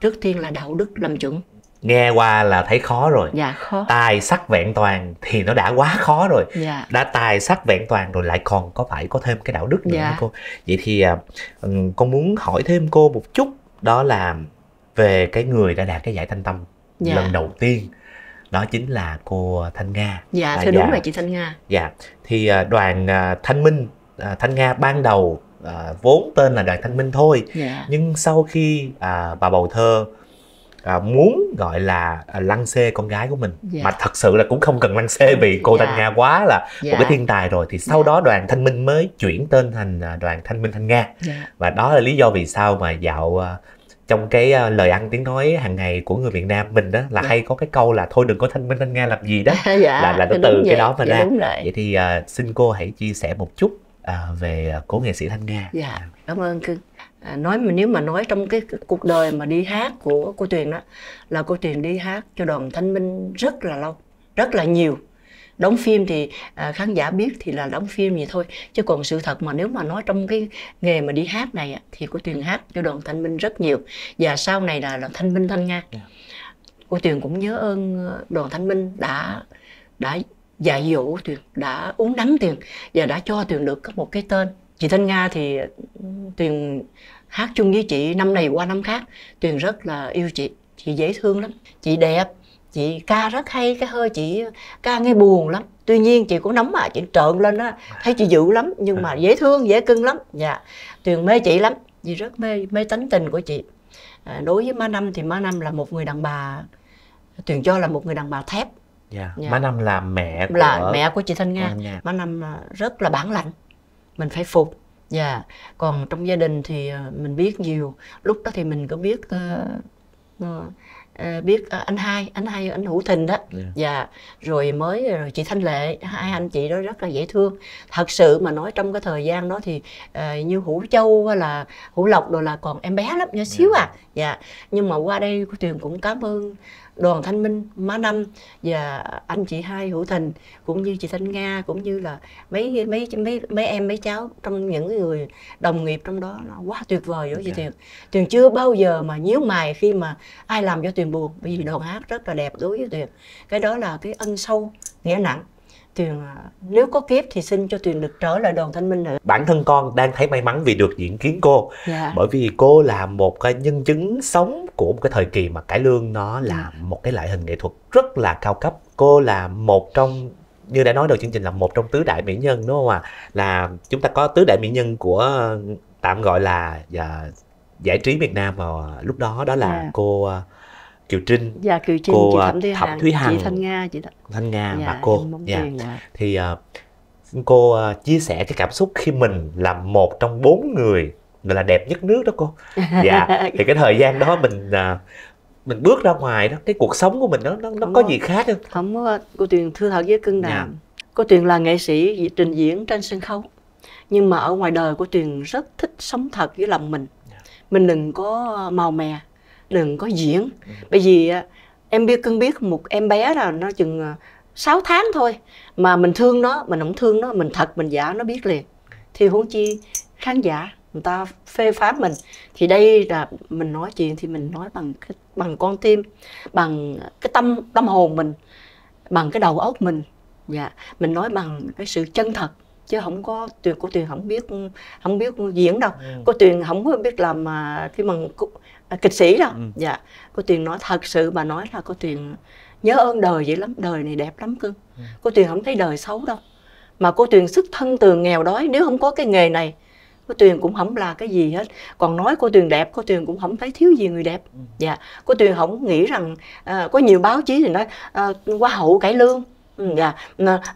trước tiên là đạo đức làm chuẩn. Nghe qua là thấy khó rồi. Dạ, khó. Tài sắc vẹn toàn thì nó đã quá khó rồi. Dạ. Đã tài sắc vẹn toàn rồi lại còn phải có thêm cái đạo đức nữa. Dạ. Cô. Vậy thì con muốn hỏi thêm cô một chút, đó là về cái người đã đạt cái giải Thanh Tâm lần đầu tiên, đó chính là cô Thanh Nga. Dạ, thưa đúng là chị Thanh Nga. Dạ, thì đoàn Thanh Minh, Thanh Nga ban đầu vốn tên là đoàn Thanh Minh thôi. Dạ. Nhưng sau khi bà bầu thơ muốn gọi là lăng xê con gái của mình, mà thật sự là cũng không cần lăng xê vì cô Thanh Nga quá là một cái thiên tài rồi, thì sau đó đoàn Thanh Minh mới chuyển tên thành đoàn Thanh Minh Thanh Nga. Và đó là lý do vì sao mà dạo trong cái lời ăn tiếng nói hàng ngày của người Việt Nam mình đó là hay có cái câu là thôi đừng có Thanh Minh Thanh Nga làm gì đó. Là nó từ cái đó mà ra. Vậy thì xin cô hãy chia sẻ một chút về cố nghệ sĩ Thanh Nga. Dạ, cảm ơn cưng. Nếu mà nói trong cái cuộc đời mà đi hát của cô Tuyền đó, là cô Tuyền đi hát cho đoàn Thanh Minh rất là lâu, rất là nhiều. Đóng phim thì khán giả biết thì là đóng phim vậy thôi, chứ còn sự thật mà nếu mà nói trong cái nghề mà đi hát này thì cô Tuyền hát cho đoàn Thanh Minh rất nhiều, và sau này là Thanh Minh Thanh Nga. Cô Tuyền cũng nhớ ơn đoàn Thanh Minh đã dạy dỗ Tuyền, đã uốn nắn Tuyền và đã cho Tuyền được có một cái tên. Chị Thanh Nga thì Tuyền hát chung với chị năm này qua năm khác, Tuyền rất là yêu chị dễ thương lắm, chị đẹp, chị ca rất hay, cái hơi chị ca nghe buồn lắm. Tuy nhiên chị cũng nóng mà chị trợn lên á, thấy chị dữ lắm, nhưng mà dễ thương, dễ cưng lắm. Dạ, Tuyền mê chị lắm, chị rất mê tính tình của chị. Đối với má Năm thì má Năm là một người đàn bà, Tuyền cho là một người đàn bà thép. Má Năm là mẹ của chị Thanh Nga. Má Năm rất là bản lãnh, mình phải phục. Còn trong gia đình thì mình biết nhiều. Lúc đó thì mình có biết anh Hữu Thình đó. Rồi chị Thanh Lệ, hai anh chị đó rất là dễ thương. Thật sự mà nói trong cái thời gian đó thì như Hữu Châu hay là Hữu Lộc rồi là còn em bé lắm, nhỏ xíu nhưng mà qua đây cô Tuyền cũng cảm ơn đoàn Thanh Minh, má Năm và anh chị hai Hữu Thình, cũng như chị Thanh Nga, cũng như là mấy em mấy cháu trong những người đồng nghiệp trong đó, nó quá tuyệt vời đối với Tuyền. Tuyền chưa bao giờ mà nhíu mày khi mà ai làm cho Tuyền buồn, bởi vì đoàn hát rất là đẹp đối với Tuyền. Cái đó là cái ân sâu nghĩa nặng. Tuyền nếu có kiếp thì xin cho Tuyền được trở lại đoàn Thanh Minh nữa. Bản thân con đang thấy may mắn vì được diễn kiến cô, bởi vì cô là một cái nhân chứng sống của một cái thời kỳ mà cải lương nó là một cái loại hình nghệ thuật rất là cao cấp. Cô là một trong, như đã nói đầu chương trình, là một trong tứ đại mỹ nhân, đúng không ạ? Là chúng ta có tứ đại mỹ nhân của tạm gọi là giải trí Việt Nam vào lúc đó, đó là cô Kiều Trinh, cô chị Thẩm Thúy Hằng, chị Thanh Nga và cô. Thì cô chia sẻ cái cảm xúc khi mình là một trong 4 người gọi là đẹp nhất nước đó cô. Thì cái thời gian đó mình bước ra ngoài đó, cái cuộc sống của mình nó có gì khác không? Không có. Cô Tuyền thưa thật với cưng là cô Tuyền là nghệ sĩ trình diễn trên sân khấu, nhưng mà ở ngoài đời cô Tuyền rất thích sống thật với lòng mình. Mình đừng có màu mè, đừng có diễn. Bởi vì em cưng biết một em bé là nó chừng 6 tháng thôi mà mình thương nó, mình không thương nó, mình thật mình giả nó biết liền. Thì huống chi khán giả người ta phê phán mình, thì đây là mình nói chuyện thì mình nói bằng con tim, bằng cái tâm hồn mình, bằng cái đầu óc mình. Mình nói bằng cái sự chân thật chứ không có cô Tuyền không biết diễn đâu. Cô Tuyền không có biết làm cái bằng kịch sĩ đâu. Dạ, cô Tuyền nói thật sự bà nói là cô Tuyền nhớ ơn đời vậy lắm, đời này đẹp lắm cưng. Cô Tuyền không thấy đời xấu đâu, mà cô Tuyền xuất thân từ nghèo đói, nếu không có cái nghề này cô Tuyền cũng không là cái gì hết. Còn nói cô Tuyền đẹp, cô Tuyền cũng không thấy thiếu gì người đẹp. Dạ, cô Tuyền không nghĩ rằng có nhiều báo chí thì nói hoa hậu cải lương. Dạ,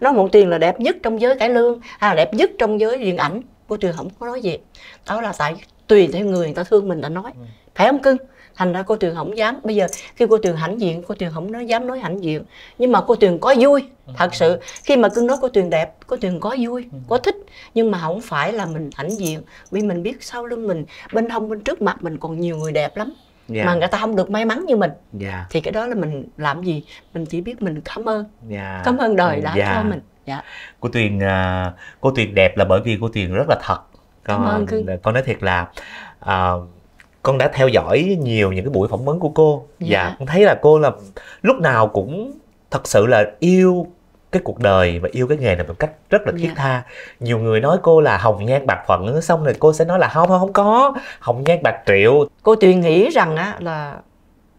nói một Tuyền là đẹp nhất trong giới cải lương, đẹp nhất trong giới điện ảnh. Cô Tuyền không có nói gì. Đó là tại tùy theo người ta thương mình ta nói, phải không cưng? Thành ra cô Tuyền không dám. Bây giờ khi cô Tuyền hãnh diện, cô Tuyền không dám nói hãnh diện, nhưng mà cô Tuyền có vui. Thật sự khi mà cưng nói cô Tuyền đẹp, cô Tuyền có vui, có thích, nhưng mà không phải là mình hãnh diện, vì mình biết sau lưng mình, bên hông bên trước mặt mình còn nhiều người đẹp lắm. Mà người ta không được may mắn như mình. Thì cái đó là mình làm gì, mình chỉ biết mình cảm ơn, cảm ơn đời đã cho mình. Cô Tuyền đẹp là bởi vì cô Tuyền rất là thật. Cảm ơn cưng. Con nói thiệt là con đã theo dõi nhiều những cái buổi phỏng vấn của cô. Con thấy là cô là lúc nào cũng thật sự là yêu cái cuộc đời và yêu cái nghề này một cách rất là thiết tha. Nhiều người nói cô là hồng nhan bạc phận, xong rồi cô sẽ nói là không có hồng nhan bạc triệu. Cô Tuyền nghĩ rằng là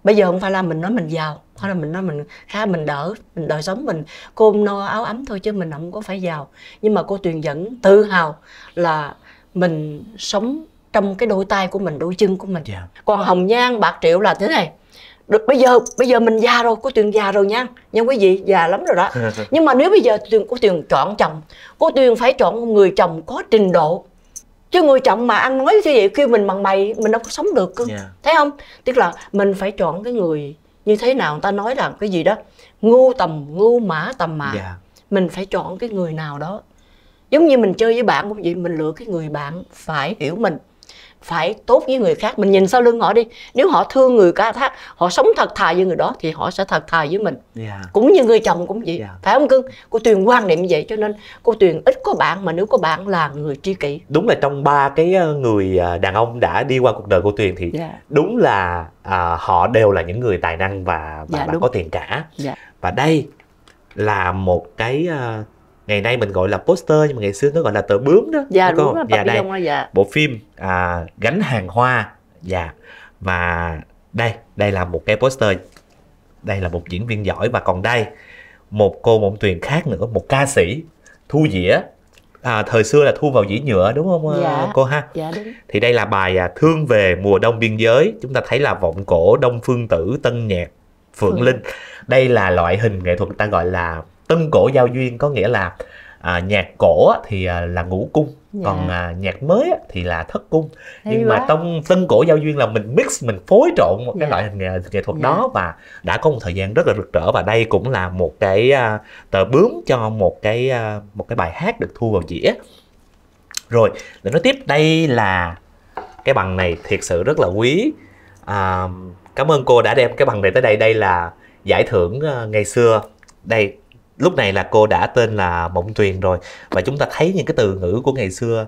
bây giờ không phải là mình nói mình giàu, hay là mình nói mình khá, mình đời sống mình cơm no áo ấm thôi, chứ mình không có phải giàu. Nhưng mà cô Tuyền vẫn tự hào là mình sống trong cái đôi tay của mình, đôi chân của mình. Còn hồng nhan bạc triệu là thế này. Được, bây giờ mình già rồi, cô Tuyền già rồi nha quý vị, già lắm rồi đó. Nhưng mà nếu bây giờ cô Tuyền chọn chồng, cô Tuyền phải chọn một người chồng có trình độ. Chứ người chồng mà ăn nói như vậy kêu mình bằng mày, mình đâu có sống được cơ. Thấy không? Tức là mình phải chọn cái người như thế nào, người ta nói là cái gì đó ngu mã tầm mã. Mình phải chọn cái người nào đó. Giống như mình chơi với bạn cũng vậy, mình lựa cái người bạn phải hiểu mình, phải tốt với người khác. Mình nhìn sau lưng họ đi, nếu họ thương người khác, họ sống thật thà với người đó thì họ sẽ thật thà với mình. Cũng như người chồng cũng vậy, phải không cưng? Cô Tuyền quan niệm như vậy, cho nên cô Tuyền ít có bạn, mà nếu có bạn là người tri kỷ. Đúng là trong 3 cái người đàn ông đã đi qua cuộc đời cô Tuyền thì đúng là họ đều là những người tài năng và có tiền cả. Và đây là một cái ngày nay mình gọi là poster, nhưng mà ngày xưa nó gọi là tờ bướm đó. Đúng rồi, đây bộ phim Gánh hàng hoa. Và đây là một cái poster, đây là một diễn viên giỏi. Và còn đây một cô Mộng Tuyền khác nữa, một ca sĩ thu dĩa, thời xưa là thu vào dĩa nhựa đúng không cô ha? Đúng. Thì đây là bài Thương về mùa đông biên giới. Chúng ta thấy là vọng cổ, Đông Phương Tử, tân nhạc Phượng Linh. Đây là loại hình nghệ thuật người ta gọi là tân cổ giao duyên, có nghĩa là nhạc cổ thì là ngũ cung, còn nhạc mới thì là thất cung. Nhưng mà trong tân cổ giao duyên là mình mix, mình phối trộn một cái loại hình nghệ thuật đó, và đã có một thời gian rất là rực rỡ. Và đây cũng là một cái tờ bướm cho một cái bài hát được thu vào dĩa. Rồi để nói tiếp, đây là cái bằng này thiệt sự rất là quý. Cảm ơn cô đã đem cái bằng này tới đây. Đây là giải thưởng ngày xưa. Đây, lúc này là cô đã tên là Mộng Tuyền rồi. Và chúng ta thấy những cái từ ngữ của ngày xưa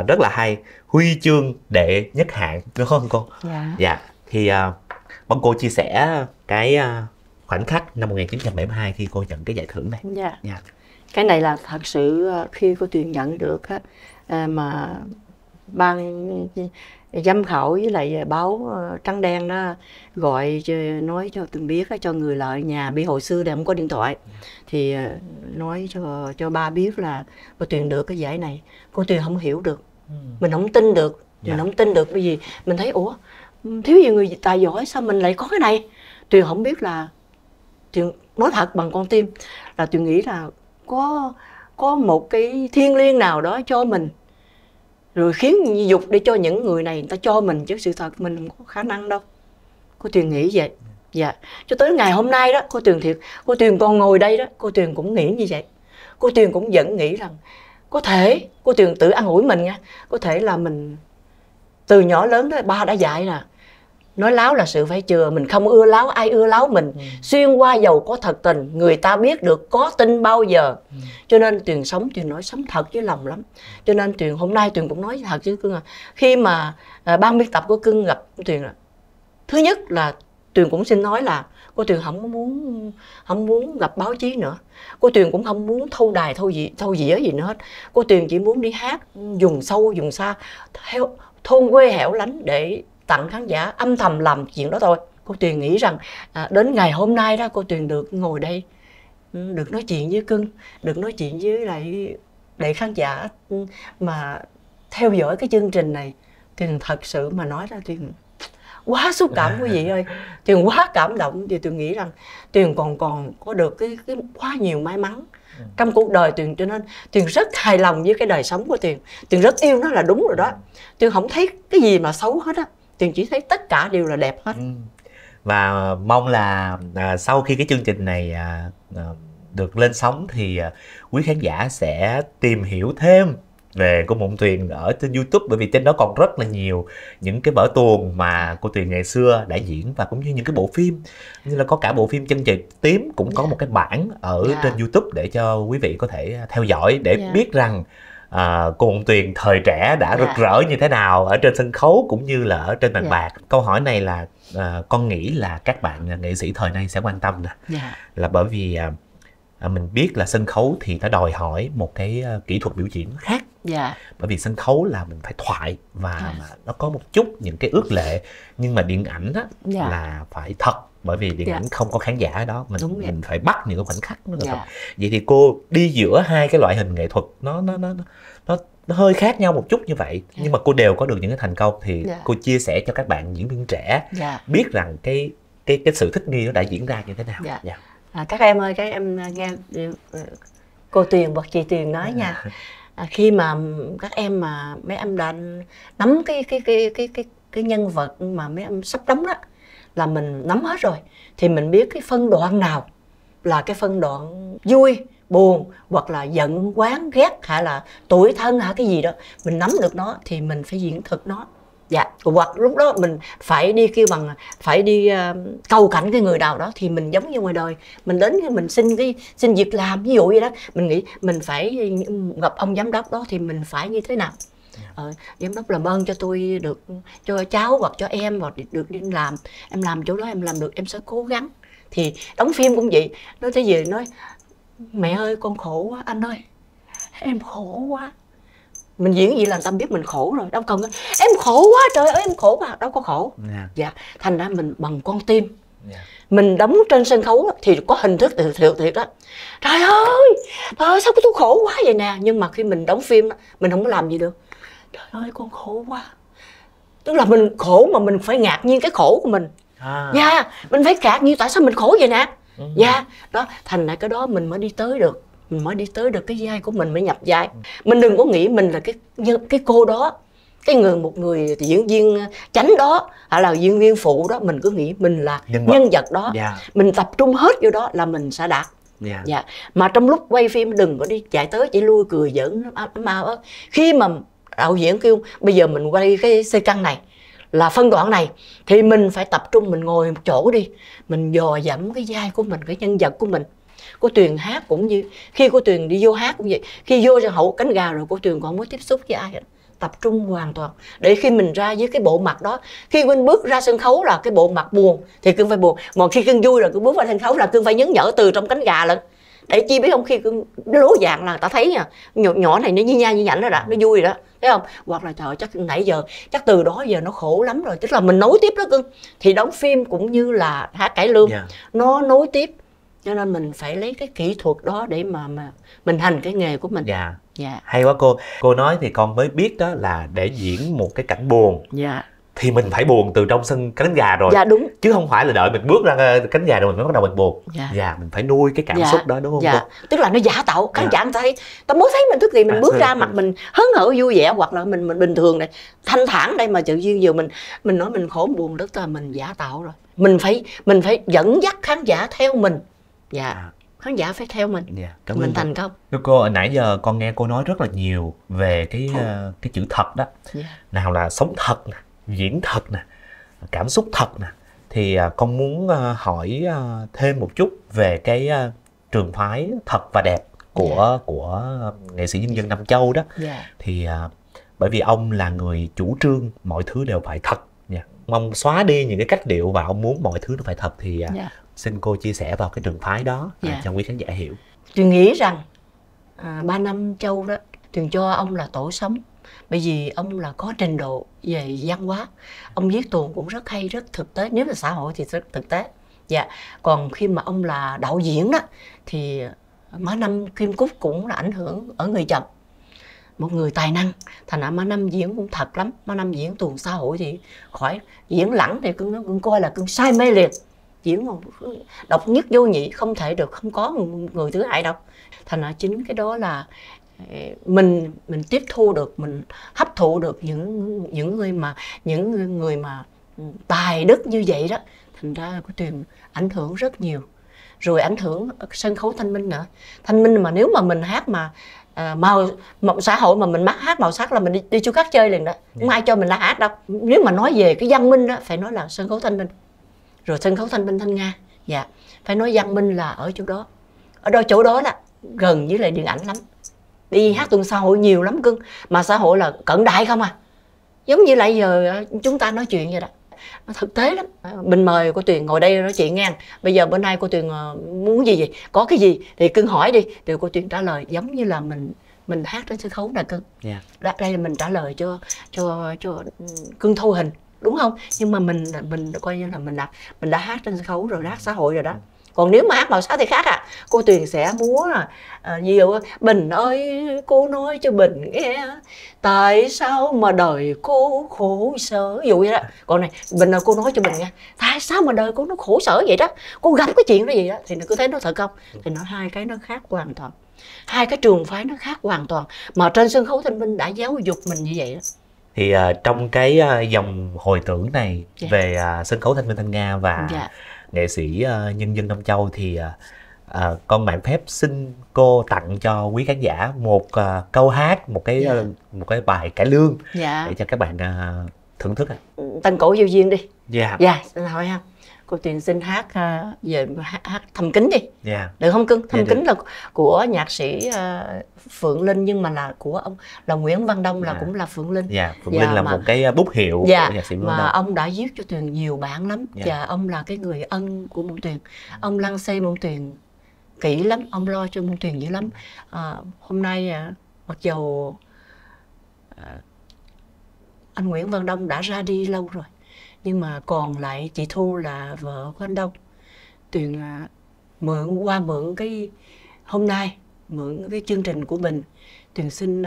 rất là hay. Huy chương đệ nhất hạng, đúng không cô? Thì mong cô chia sẻ cái khoảnh khắc năm 1972 khi cô nhận cái giải thưởng này. Cái này là thật sự khi cô Tuyền nhận được mà ban giám khảo với lại báo Trắng Đen đó gọi nói cho Tuyền biết, cho người lại nhà, bị hồi xưa thì không có điện thoại, thì nói cho ba biết là cô Tuyền được cái giải này. Cô Tuyền không hiểu được, mình không tin được, mình không tin được, bởi vì mình thấy ủa thiếu gì người tài giỏi sao mình lại có cái này. Tuyền không biết là, Tuyền nói thật bằng con tim là Tuyền nghĩ là có một cái thiêng liêng nào đó cho mình, rồi khiến dục để cho những người này người ta cho mình, chứ sự thật mình không có khả năng đâu. Cô Tuyền nghĩ vậy. Cho tới ngày hôm nay đó, cô Tuyền còn ngồi đây đó, cô Tuyền cũng nghĩ như vậy. Cô Tuyền cũng vẫn nghĩ rằng có thể, cô Tuyền tự an ủi mình nha, có thể là mình từ nhỏ lớn đó ba đã dạy là nói láo là sự phải chừa, mình không ưa láo, ai ưa láo mình. Xuyên qua dầu có thật tình, người ta biết được có tin bao giờ. Cho nên Tuyền sống, Tuyền nói sống thật với lòng lắm. Cho nên Tuyền hôm nay Tuyền cũng nói thật chứ cưng khi mà ban biên tập của cưng gặp Tuyền, thứ nhất là Tuyền cũng xin nói là Cô Tuyền không muốn gặp báo chí nữa. Cô Tuyền cũng không muốn thâu đài thâu dĩa gì nữa hết. Cô Tuyền chỉ muốn đi hát vùng sâu vùng xa, theo thôn quê hẻo lánh để tặng khán giả, âm thầm làm chuyện đó thôi. Cô Tuyền nghĩ rằng đến ngày hôm nay đó cô Tuyền được ngồi đây, được nói chuyện với Cưng, được nói chuyện với lại để khán giả mà theo dõi cái chương trình này. Tuyền thật sự mà nói ra Tuyền quá xúc cảm quý vị ơi. Tuyền quá cảm động. Thì Tuyền nghĩ rằng Tuyền còn có được cái quá nhiều may mắn trong cuộc đời Tuyền, cho nên Tuyền rất hài lòng với cái đời sống của Tuyền. Tuyền rất yêu nó là đúng rồi đó. Tuyền không thấy cái gì mà xấu hết á. Tuyền chỉ thấy tất cả đều là đẹp hết. Và mong là sau khi cái chương trình này được lên sóng thì quý khán giả sẽ tìm hiểu thêm về cô Mộng Tuyền ở trên YouTube, bởi vì trên đó còn rất là nhiều những cái vở tuồng mà cô Tuyền ngày xưa đã diễn, và cũng như những cái bộ phim, như là có cả bộ phim Chân Trời Tím cũng có một cái bản ở trên YouTube để cho quý vị có thể theo dõi để biết rằng cô Mộng Tuyền thời trẻ đã rực rỡ như thế nào ở trên sân khấu cũng như là ở trên màn bạc. Câu hỏi này là con nghĩ là các bạn nghệ sĩ thời nay sẽ quan tâm nè, là bởi vì mình biết là sân khấu thì nó đòi hỏi một cái kỹ thuật biểu diễn khác. Bởi vì sân khấu là mình phải thoại và nó có một chút những cái ước lệ, nhưng mà điện ảnh á là phải thật, bởi vì điện ảnh không có khán giả ở đó, mình phải bắt những cái khoảnh khắc nó thật. Vậy thì cô đi giữa hai cái loại hình nghệ thuật nó hơi khác nhau một chút như vậy, nhưng mà cô đều có được những cái thành công, thì cô chia sẻ cho các bạn diễn viên trẻ biết rằng cái sự thích nghi nó đã diễn ra như thế nào. Các em ơi, các em nghe cô Tuyền hoặc chị Tuyền nói nha. Khi mà các em mà mấy em đã nắm cái nhân vật mà mấy em sắp đóng đó, là mình nắm hết rồi, thì mình biết cái phân đoạn nào là cái phân đoạn vui, buồn, hoặc là giận, oán, ghét, hay là tủi thân, hay cái gì đó, mình nắm được nó thì mình phải diễn thực nó. Hoặc lúc đó mình phải đi kêu bằng phải đi cầu cạnh cái người nào đó, thì mình giống như ngoài đời mình đến mình xin việc làm ví dụ vậy đó, mình nghĩ mình phải gặp ông giám đốc đó thì mình phải như thế nào. Giám đốc làm ơn cho tôi được, cho cháu hoặc cho em hoặc được đi làm, em làm chỗ đó em làm được em sẽ cố gắng. Thì đóng phim cũng vậy, nói thế gì nói mẹ ơi con khổ quá, anh ơi em khổ quá. Mình diễn gì là người ta biết mình khổ rồi, đâu cần em khổ quá trời ơi em khổ mà, đâu có khổ. Thành ra mình bằng con tim. Mình đóng trên sân khấu thì có hình thức thiệt đó. Trời ơi sao tôi khổ quá vậy nè. Nhưng mà khi mình đóng phim mình không có làm gì được. Trời ơi con khổ quá. Tức là mình khổ mà mình phải ngạc nhiên cái khổ của mình. Mình phải ngạc nhiên tại sao mình khổ vậy nè. Đó, thành ra cái đó mình mới đi tới được. Mình mới đi tới được cái vai của mình, mới nhập vai. Mình đừng có nghĩ mình là cái cô đó, một người diễn viên chánh đó, hay là diễn viên phụ đó. Mình cứ nghĩ mình là nhân vật đó. Mình tập trung hết vô đó là mình sẽ đạt. Mà trong lúc quay phim đừng có đi chạy tới chạy lui cười giỡn mà khi mà đạo diễn kêu bây giờ mình quay cái xe căng này là phân đoạn này, thì mình phải tập trung, mình ngồi một chỗ đi, mình dò dẫm cái vai của mình, cái nhân vật của mình. Cô Tuyền hát cũng như khi cô Tuyền đi vô hát cũng vậy, khi vô cho hậu cánh gà rồi cô Tuyền còn mới tiếp xúc với ai hết, tập trung hoàn toàn để khi mình ra với cái bộ mặt đó. Khi Quynh bước ra sân khấu là cái bộ mặt buồn thì Cưng phải buồn, mà khi Cưng vui rồi Cưng bước vào sân khấu là Cưng phải nhấn nhở từ trong cánh gà lên, để chi biết không, khi Cưng lố dạng là ta thấy nha, nhỏ này nó như nha như nhảnh đó đã, nó vui rồi đó, thấy không? Hoặc là trời chắc nãy giờ chắc từ đó giờ nó khổ lắm rồi, tức là mình nối tiếp đó Cưng. Thì đóng phim cũng như là hát cải lương, nó nối tiếp. Cho nên mình phải lấy cái kỹ thuật đó để mà mình hành cái nghề của mình. Hay quá cô nói thì con mới biết đó là để diễn một cái cảnh buồn thì mình phải buồn từ trong sân cánh gà rồi. Đúng. Chứ không phải là đợi mình bước ra cánh gà rồi mình mới bắt đầu mình buồn. Mình phải nuôi cái cảm xúc đó, đúng không cô? Tức là nó giả tạo, khán giả người ta thấy, ta mới thấy mình tức thì mình bước ra mặt mình hớn hở vui vẻ, hoặc là mình bình thường này, thanh thản đây, mà tự nhiên giờ mình nói mình khổ buồn, tức là mình giả tạo rồi. Mình phải dẫn dắt khán giả theo mình. Khán giả phải theo mình, mình thành công. Cô hồi nãy giờ con nghe cô nói rất là nhiều về cái chữ thật đó. Nào là sống thật nè, diễn thật nè, cảm xúc thật nè. Thì con muốn hỏi thêm một chút về cái trường phái thật và đẹp của nghệ sĩ nhân dân Nam Châu đó. Thì bởi vì ông là người chủ trương mọi thứ đều phải thật. mong xóa đi những cái cách điệu và ông muốn mọi thứ nó phải thật, thì xin cô chia sẻ vào cái trường phái đó cho quý khán giả hiểu. Tuyền nghĩ rằng 3 năm Châu đó, Tuyền cho ông là tổ sống, bởi vì ông là có trình độ về văn hóa, ông viết tuồng cũng rất hay, rất thực tế. Nếu là xã hội thì rất thực tế. Còn khi mà ông là đạo diễn đó thì Mã Năm Kim Cúc cũng là ảnh hưởng ở người chồng, một người tài năng, thành ra Mã Năm diễn cũng thật lắm. Mã Năm diễn tuồng xã hội thì khỏi, diễn lẳng thì cưng coi là cưng say mê liền, diễn độc nhất vô nhị, không thể được, không có người thứ hai đâu. Thành ra chính cái đó là mình tiếp thu được, mình hấp thụ được những người mà tài đức như vậy đó. Thành ra của Tuyền ảnh hưởng rất nhiều, rồi ảnh hưởng sân khấu Thanh Minh nữa. Thanh Minh mà nếu mà mình hát mà màu xã hội mà mình hát màu sắc là mình đi chu cắt chơi liền đó, không ai cho mình là hát đâu. Nếu mà nói về cái văn minh đó, phải nói là sân khấu Thanh Minh, rồi sân khấu Thanh Minh Thanh Nga. Phải nói văn minh là ở chỗ đó, chỗ đó là gần với lại điện ảnh lắm. Đi hát tuồng xã hội nhiều lắm cưng, mà xã hội là cận đại không à, giống như lại giờ chúng ta nói chuyện vậy đó, nó thực tế lắm. Mình mời cô Tuyền ngồi đây nói chuyện nghe. Bây giờ bữa nay cô Tuyền muốn gì vậy, có cái gì thì cưng hỏi đi, thì cô Tuyền trả lời giống như là mình hát trên sân khấu nè cưng. Đây là mình trả lời cho cưng thu hình, đúng không? Nhưng mà mình coi như là mình đã hát trên sân khấu rồi, hát xã hội rồi đó. Còn nếu mà hát màu sắc thì khác cô Tuyền sẽ múa nhiều. Bình ơi cô nói cho Bình nghe, tại sao mà đời cô khổ sở, ví dụ vậy đó. Còn này Bình ơi cô nói cho Bình nghe, tại sao mà đời cô nó khổ sở vậy đó, cô gặp cái chuyện đó gì đó, thì cứ thấy nó thật không? Thì nó hai cái nó khác hoàn toàn, hai cái trường phái nó khác hoàn toàn, mà trên sân khấu Thanh Minh đã giáo dục mình như vậy đó. Thì trong cái dòng hồi tưởng này về sân khấu Thanh Minh Thanh Nga và nghệ sĩ nhân dân Nam Châu, thì con mạn phép xin cô tặng cho quý khán giả một câu hát, một cái bài cải lương để cho các bạn thưởng thức. Tân cổ vô duyên đi. Xin hỏi ha. Cô Tuyền xin hát về hát Thầm Kín đi. Được không cưng? Thầm Kín là của nhạc sĩ Phượng Linh, nhưng mà là của ông là Nguyễn Văn Đông, là cũng là Phượng Linh. Phượng Linh là một cái bút hiệu của nhạc sĩ Nguyễn Văn Đông. Ông đã viết cho Tuyền nhiều bản lắm. Và ông là cái người ân của Môn Tuyền. Ông lăng xê Môn Tuyền kỹ lắm, ông lo cho Môn Tuyền dữ lắm. Hôm nay mặc dầu anh Nguyễn Văn Đông đã ra đi lâu rồi, nhưng mà còn lại chị Thu là vợ của anh Đông. Tuyền mượn cái hôm nay, mượn cái chương trình của mình, Tuyền xin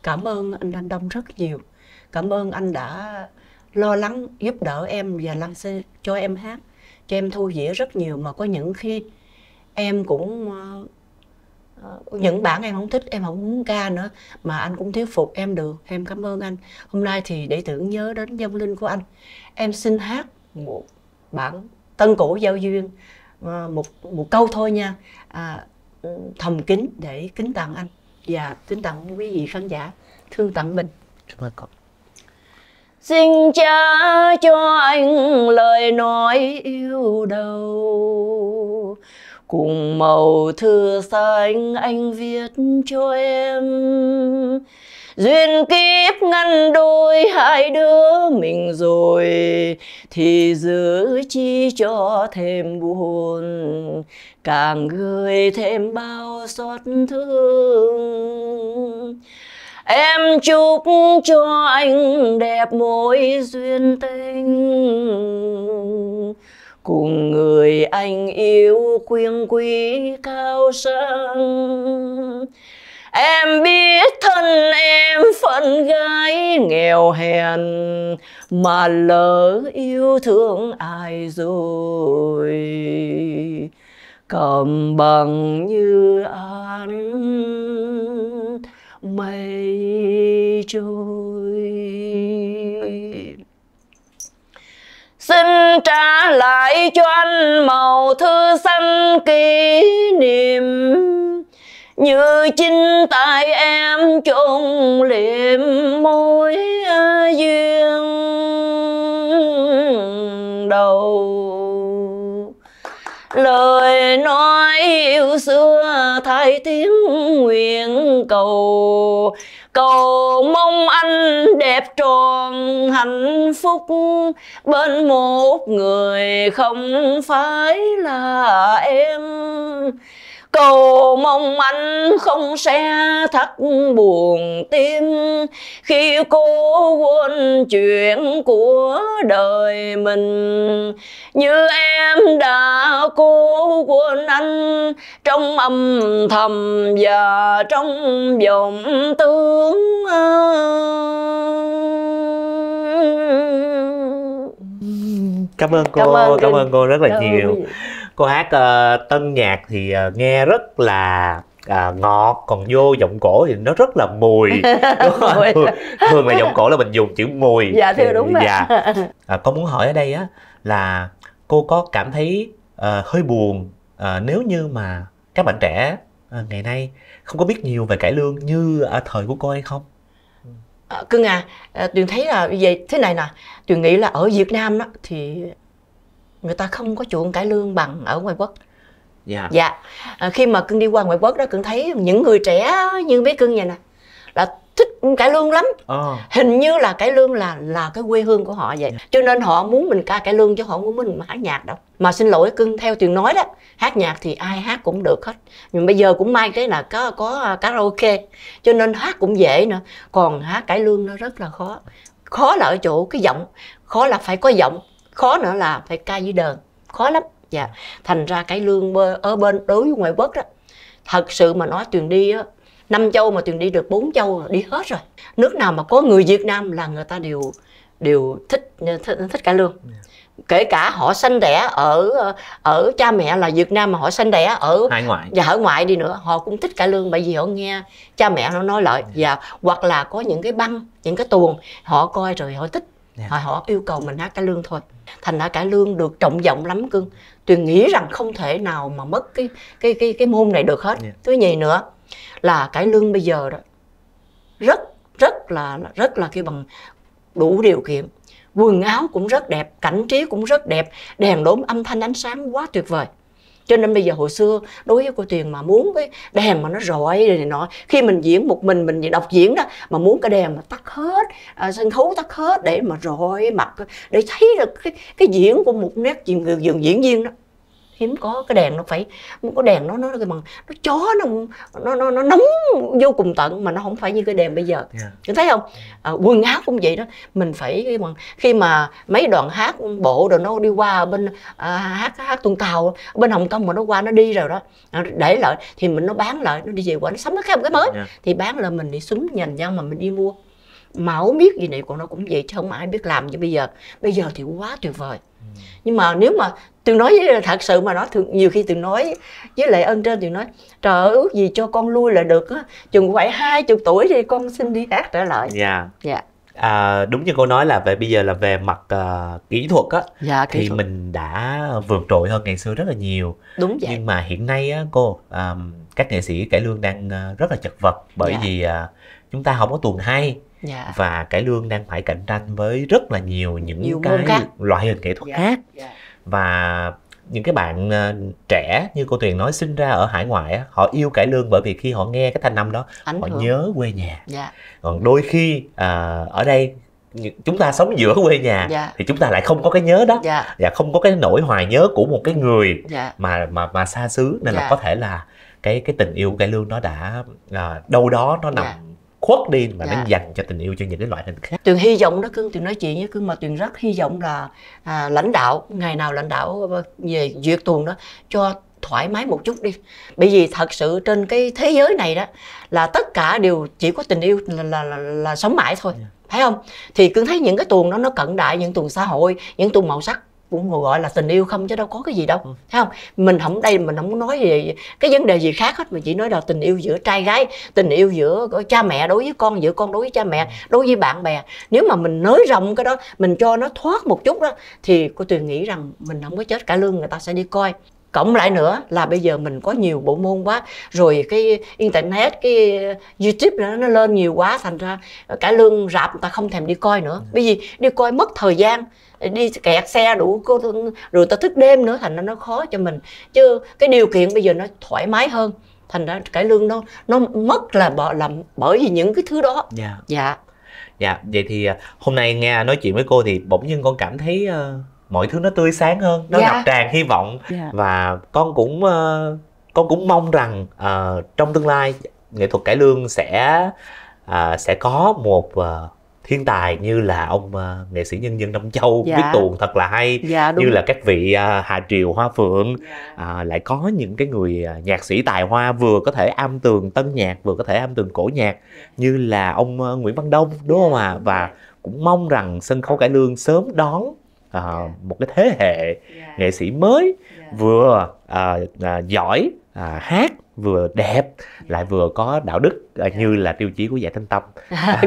cảm ơn anh Đông rất nhiều. Cảm ơn anh đã lo lắng giúp đỡ em và lăng xê cho em hát, cho em thu dĩa rất nhiều. Mà có những khi em cũng những bản em không thích, em không muốn ca nữa, mà anh cũng thuyết phục em được. Em cảm ơn anh. Hôm nay thì để tưởng nhớ đến vong linh của anh, em xin hát một bản Tân Cổ Giao Duyên, một câu thôi nha, Thầm Kín, để kính tặng anh và kính tặng quý vị khán giả thương tặng mình. Cảm ơn con. Xin cha cho anh lời nói yêu đầu, cùng màu thư xanh anh viết cho em. Duyên kiếp ngăn đôi hai đứa mình rồi, thì giữ chi cho thêm buồn, càng gửi thêm bao xót thương. Em chúc cho anh đẹp mối duyên tình, cùng người anh yêu quyền quý cao sang. Em biết thân em phận gái nghèo hèn, mà lỡ yêu thương ai rồi, cầm bằng như án mây trôi. Xin trả lại cho anh màu thư xanh kỷ niệm, như chính tay em chôn liệm mối duyên đầu. lời nói yêu xưa thay tiếng nguyện cầu, cầu mong anh đẹp tròn hạnh phúc bên một người không phải là em. Cầu mong anh không sẽ thắt buồn tim khi cô quên chuyện của đời mình, như em đã cố quên anh trong âm thầm và trong vòng tương. Cảm ơn cô, cảm ơn cô rất là nhiều. Cô hát tân nhạc thì nghe rất là ngọt, còn vô giọng cổ thì nó rất là mùi. Thường là giọng cổ là mình dùng chữ mùi. Dạ thưa đúng rồi. Dạ. Con muốn hỏi ở đây á là cô có cảm thấy hơi buồn nếu như mà các bạn trẻ ngày nay không có biết nhiều về cải lương như ở thời của cô hay không? Cưng Tuyền thấy là vậy thế này nè, Tuyền nghĩ là ở Việt Nam đó thì người ta không có chuộng cải lương bằng ở ngoài quốc. Dạ. Dạ. Khi mà cưng đi qua ngoại quốc đó, cưng thấy những người trẻ như mấy cưng vậy nè là thích cải lương lắm. Hình như là cải lương là cái quê hương của họ vậy. Cho nên họ muốn mình ca cải lương chứ họ không muốn mình hát nhạc đâu. Mà xin lỗi cưng, theo Tuyền nói đó, hát nhạc thì ai hát cũng được hết. Nhưng bây giờ cũng may cái là có karaoke, cho nên hát cũng dễ nữa. Còn hát cải lương nó rất là khó. Khó là ở chỗ cái giọng, khó là phải có giọng, khó nữa là phải ca với đờn, khó lắm. Dạ. Thành ra cải lương ở bên đối với ngoại quốc đó, thật sự mà nói Tuyền đi á, 5 châu mà Tuyền đi được 4 châu đi hết rồi. Nước nào mà có người Việt Nam là người ta đều thích cải lương. Kể cả họ sanh đẻ ở cha mẹ là Việt Nam mà họ sanh đẻ ở hải ngoại và ở ngoại đi nữa, họ cũng thích cải lương, bởi vì họ nghe cha mẹ nó nói lại. Và hoặc là có những cái băng, những cái tuồng họ coi rồi họ thích, họ yêu cầu mình hát cải lương thôi. Thành ra cải lương được trọng vọng lắm cưng. Tuyền nghĩ rằng không thể nào mà mất cái môn này được hết. Thứ nhì nữa là cải lương bây giờ đó rất là kêu bằng đủ điều kiện, quần áo cũng rất đẹp, cảnh trí cũng rất đẹp, đèn đóm âm thanh ánh sáng quá tuyệt vời. Cho nên bây giờ hồi xưa đối với cô Tuyền mà muốn cái đèn mà nó rọi này nọ, khi mình diễn một mình đọc diễn đó mà muốn cái đèn mà tắt hết, sân khấu tắt hết để mà rọi mặt để thấy được cái diễn của một nét diễn viên đó. Hiếm có cái đèn, nó phải có đèn nó cái bằng nó chó nó nóng vô cùng tận, mà nó không phải như cái đèn bây giờ. Chúng thấy không? Quần áo cũng vậy đó, mình phải cái bằng khi mà mấy đoàn hát bộ rồi nó đi qua bên hát tuần cào bên Hồng Kông mà nó qua nó đi rồi đó, để lại thì mình nó bán lại, nó đi về qua nó sắm cái mới thì bán lại, mình đi súng nhành nhau mà mình đi mua. Mà không biết gì này, còn nó cũng vậy chứ không ai biết làm. Như bây giờ thì quá tuyệt vời. Nhưng mà nếu mà Tuyền nói với thật sự mà nói, nhiều khi Tuyền nói với lại ơn trên, Tuyền nói trời ơi ước gì cho con lui là được á, chừng phải 20 tuổi thì con xin đi hát trở lại. Đúng như cô nói là bây giờ là về mặt kỹ thuật á, thì thuật mình đã vượt trội hơn ngày xưa rất là nhiều. Đúng vậy. Nhưng mà hiện nay á cô, các nghệ sĩ cải lương đang rất là chật vật, bởi vì chúng ta không có tuồng hay. Và cải lương đang phải cạnh tranh với rất là nhiều những cái loại hình nghệ thuật khác. Và những cái bạn trẻ như cô Tuyền nói sinh ra ở hải ngoại á, họ yêu cải lương bởi vì khi họ nghe cái thanh âm đó họ nhớ quê nhà. Còn đôi khi ở đây chúng ta sống giữa quê nhà thì chúng ta lại không có cái nhớ đó, và không có cái nỗi hoài nhớ của một cái người mà xa xứ, nên là có thể là cái tình yêu của cải lương nó đã đâu đó nó nằm khuất đi mà nó dành cho tình yêu cho những cái loại hình khác. Tuyền hy vọng đó cưng, Tuyền nói chuyện với cưng mà Tuyền rất hy vọng là lãnh đạo ngày nào lãnh đạo về duyệt tuồng đó cho thoải mái một chút đi. Bởi vì thật sự trên cái thế giới này đó là tất cả đều chỉ có tình yêu là sống mãi thôi, phải không? Thì cưng thấy những cái tuồng đó nó cận đại, những tuồng xã hội, những tuồng màu sắc cũng gọi là tình yêu không chứ đâu có cái gì đâu, thấy không? Mình không muốn nói về cái vấn đề gì khác hết, mình chỉ nói là tình yêu giữa trai gái, tình yêu giữa cha mẹ đối với con, giữa con đối với cha mẹ, đối với bạn bè. Nếu mà mình nới rộng cái đó, mình cho nó thoát một chút đó, thì cô Tuyền nghĩ rằng mình không có chết cải lương người ta sẽ đi coi. cộng lại nữa là bây giờ mình có nhiều bộ môn quá, rồi cái internet, cái YouTube nó lên nhiều quá, thành ra cải lương rạp người ta không thèm đi coi nữa, bởi vì đi coi mất thời gian, đi kẹt xe đủ, rồi ta thức đêm nữa, thành ra nó khó cho mình. Chứ cái điều kiện bây giờ nó thoải mái hơn, thành ra cải lương nó mất là bởi vì những cái thứ đó. Dạ, vậy thì hôm nay nghe nói chuyện với cô thì bỗng nhiên con cảm thấy mọi thứ nó tươi sáng hơn, nó ngập tràn hy vọng. Và con cũng mong rằng trong tương lai nghệ thuật cải lương sẽ có một thiên tài như là ông nghệ sĩ nhân dân Đông Châu, viết tuồng thật là hay, như là các vị Hà Triều, Hoa Phượng, lại có những cái người nhạc sĩ tài hoa vừa có thể am tường tân nhạc, vừa có thể am tường cổ nhạc, như là ông Nguyễn Văn Đông, đúng không ạ? Và cũng mong rằng sân khấu cải lương sớm đón một cái thế hệ nghệ sĩ mới, vừa giỏi hát, vừa đẹp, lại vừa có đạo đức như là tiêu chí của Dạy Thanh Tâm.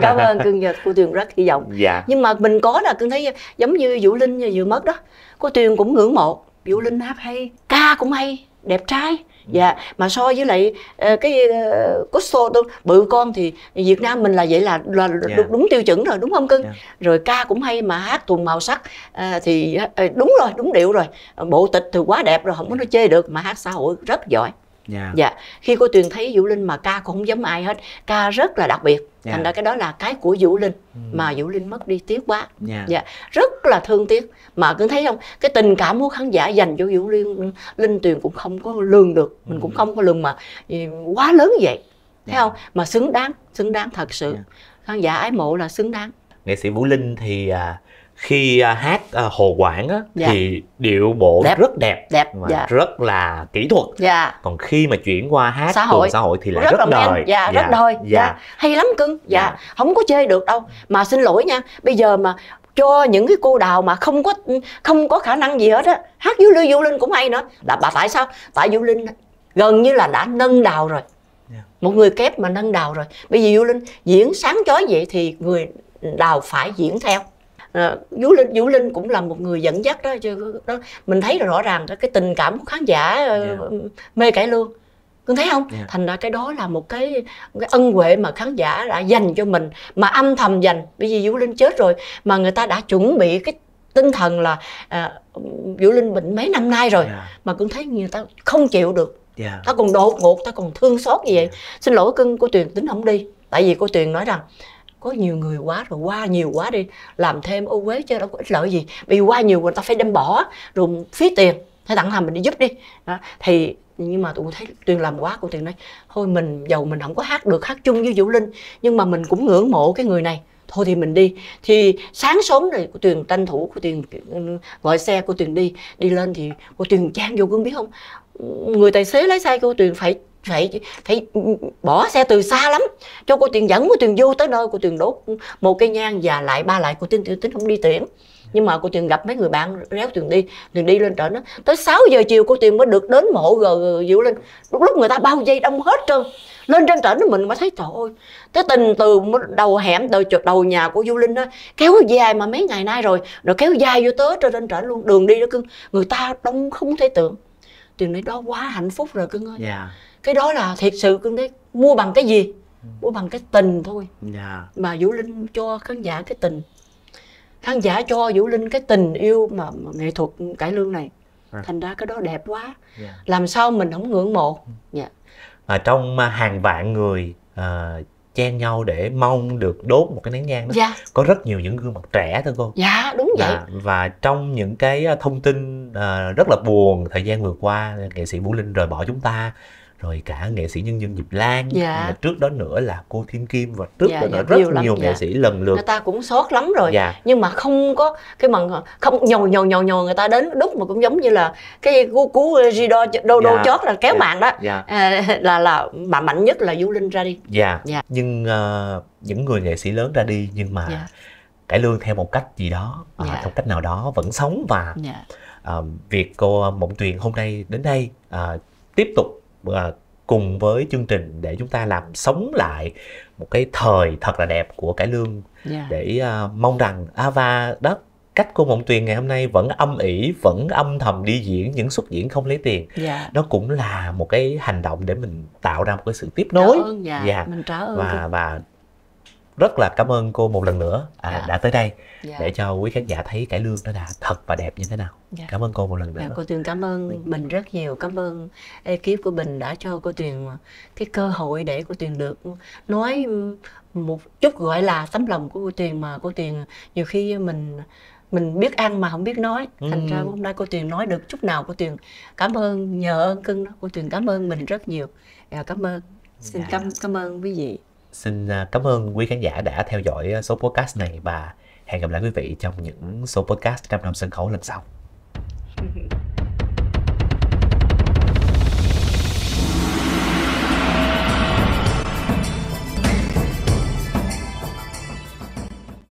Cảm ơn Cưng, cô Tuyền rất hy vọng. Nhưng mà mình có là Cưng thấy giống như Vũ Linh vừa mất đó, cô Tuyền cũng ngưỡng mộ. Vũ Linh hát hay, ca cũng hay, đẹp trai. Mà so với lại cái Costo bự con thì Việt Nam mình là vậy là đúng tiêu chuẩn rồi, đúng không Cưng? Rồi ca cũng hay, mà hát tuồng màu sắc thì đúng rồi, đúng điệu rồi. Bộ tịch thì quá đẹp rồi, không có nói chê được, mà hát xã hội rất giỏi. Khi cô Tuyền thấy Vũ Linh mà ca cũng không giống ai hết, ca rất là đặc biệt. Thành ra cái đó là cái của Vũ Linh, mà Vũ Linh mất đi tiếc quá. Rất là thương tiếc. Mà cứ thấy không, cái tình cảm của khán giả dành cho Vũ Linh Tuyền cũng không có lường được, mình cũng không có lường mà quá lớn như vậy, thấy không? Mà xứng đáng thật sự. Khán giả ái mộ là xứng đáng. Nghệ sĩ Vũ Linh thì khi hát Hồ Quảng á, thì điệu bộ rất đẹp và rất là kỹ thuật. Còn khi mà chuyển qua hát tuồng xã hội thì lại rất đời. Rất đời. Hay lắm Cưng. Không có chê được đâu. Mà xin lỗi nha, bây giờ mà cho những cái cô đào mà không có khả năng gì hết á, hát với Vũ Linh cũng hay nữa. Tại sao? Tại Vũ Linh gần như là đã nâng đào rồi. Một người kép mà nâng đào rồi. Bây giờ Vũ Linh diễn sáng chói vậy thì người đào phải diễn theo. Vũ Linh cũng là một người dẫn dắt đó, chứ đó mình thấy là rõ ràng cái tình cảm của khán giả mê cải lương, con thấy không? Thành ra cái đó là một cái ân huệ mà khán giả đã dành cho mình, mà âm thầm dành. Bởi vì Vũ Linh chết rồi mà người ta đã chuẩn bị cái tinh thần là Vũ Linh bệnh mấy năm nay rồi, mà cũng thấy người ta không chịu được. Ta còn đột ngột, ta còn thương xót như vậy. Xin lỗi Cưng, cô Tuyền tính không đi, tại vì cô Tuyền nói rằng có nhiều người quá rồi, qua nhiều quá đi, làm thêm ô uế chứ đâu có ích lợi gì. Vì qua nhiều người ta phải đem bỏ, rồi phí tiền, hay tặng hầm mình đi giúp đi. Thì nhưng mà tôi thấy Tuyền làm quá, cô Tuyền nói thôi mình dầu mình không có hát được hát chung với Vũ Linh, nhưng mà mình cũng ngưỡng mộ cái người này, thôi thì mình đi. Thì sáng sớm rồi cô Tuyền tranh thủ, cô Tuyền gọi xe, cô Tuyền đi lên thì cô Tuyền trang vô, Cưng biết không, người tài xế lái xe cô Tuyền phải bỏ xe từ xa lắm cho cô Tuyền dẫn cô Tuyền vô tới nơi. Cô Tuyền đốt một cây nhang và lại ba lại, cô tính không đi tiễn, nhưng mà cô Tuyền gặp mấy người bạn réo Tuyền đi lên trển đó. Tới 6 giờ chiều cô Tuyền mới được đến mộ Vũ Linh. Lúc người ta bao vây đông hết trơn. Lên trên trển đó mình mới thấy trời ơi, cái tình từ đầu hẻm đầu nhà của Vũ Linh đó kéo dài mà mấy ngày nay rồi kéo dài vô tới trên trển luôn. Đường đi đó Cưng, người ta đông không thể tưởng. Tuyền nói đó quá hạnh phúc rồi Cưng ơi. Cái đó là thiệt sự Cưng thấy mua bằng cái gì? Mua bằng cái tình thôi. Mà Vũ Linh cho khán giả cái tình. Khán giả cho Vũ Linh cái tình yêu mà nghệ thuật cải lương này. Thành ra cái đó đẹp quá. Làm sao mình không ngưỡng mộ. Trong hàng vạn người chen nhau để mong được đốt một cái nén nhang đó, có rất nhiều những gương mặt trẻ thôi cô. Đúng vậy. Và trong những cái thông tin rất là buồn thời gian vừa qua, nghệ sĩ Vũ Linh rời bỏ chúng ta, rồi cả nghệ sĩ nhân dân Diệp Lan, trước đó nữa là cô Thiên Kim, và trước đó nữa rất nhiều nghệ sĩ lần lượt. Người ta cũng xót lắm rồi, nhưng mà không có cái bằng không nhồi người ta đến đúc, mà cũng giống như là cái cú Gido đô chót là kéo màn đó, là mạnh nhất là Vũ Linh ra đi. Nhưng những người nghệ sĩ lớn ra đi, nhưng mà cải lương theo một cách gì đó, theo cách nào đó vẫn sống. Và việc cô Mộng Tuyền hôm nay đến đây tiếp tục cùng với chương trình để chúng ta làm sống lại một cái thời thật là đẹp của cải lương, để mong rằng và đó, cách cô Mộng Tuyền ngày hôm nay vẫn âm ỉ, vẫn âm thầm đi diễn những suất diễn không lấy tiền. Dạ. Nó cũng là một cái hành động để mình tạo ra một cái sự tiếp nối. Trả ơn, dạ. Mình trả ơn. Và rất là cảm ơn cô một lần nữa đã tới đây để cho quý khán giả thấy cải lương nó đã thật và đẹp như thế nào. Cảm ơn cô một lần nữa. Cô Tuyền cảm ơn Bình rất nhiều. Cảm ơn ekip của Bình đã cho cô Tuyền cái cơ hội để cô Tuyền được nói một chút gọi là tấm lòng của cô Tuyền, mà cô Tuyền nhiều khi mình biết ăn mà không biết nói. Thành ra hôm nay cô Tuyền nói được chút nào. Cô Tuyền cảm ơn, nhờ ơn cưng đó. Cô Tuyền cảm ơn mình rất nhiều. Cảm ơn. Xin cảm ơn quý vị. Xin cảm ơn quý khán giả đã theo dõi số podcast này, và hẹn gặp lại quý vị trong những số podcast 100 năm sân khấu lần sau.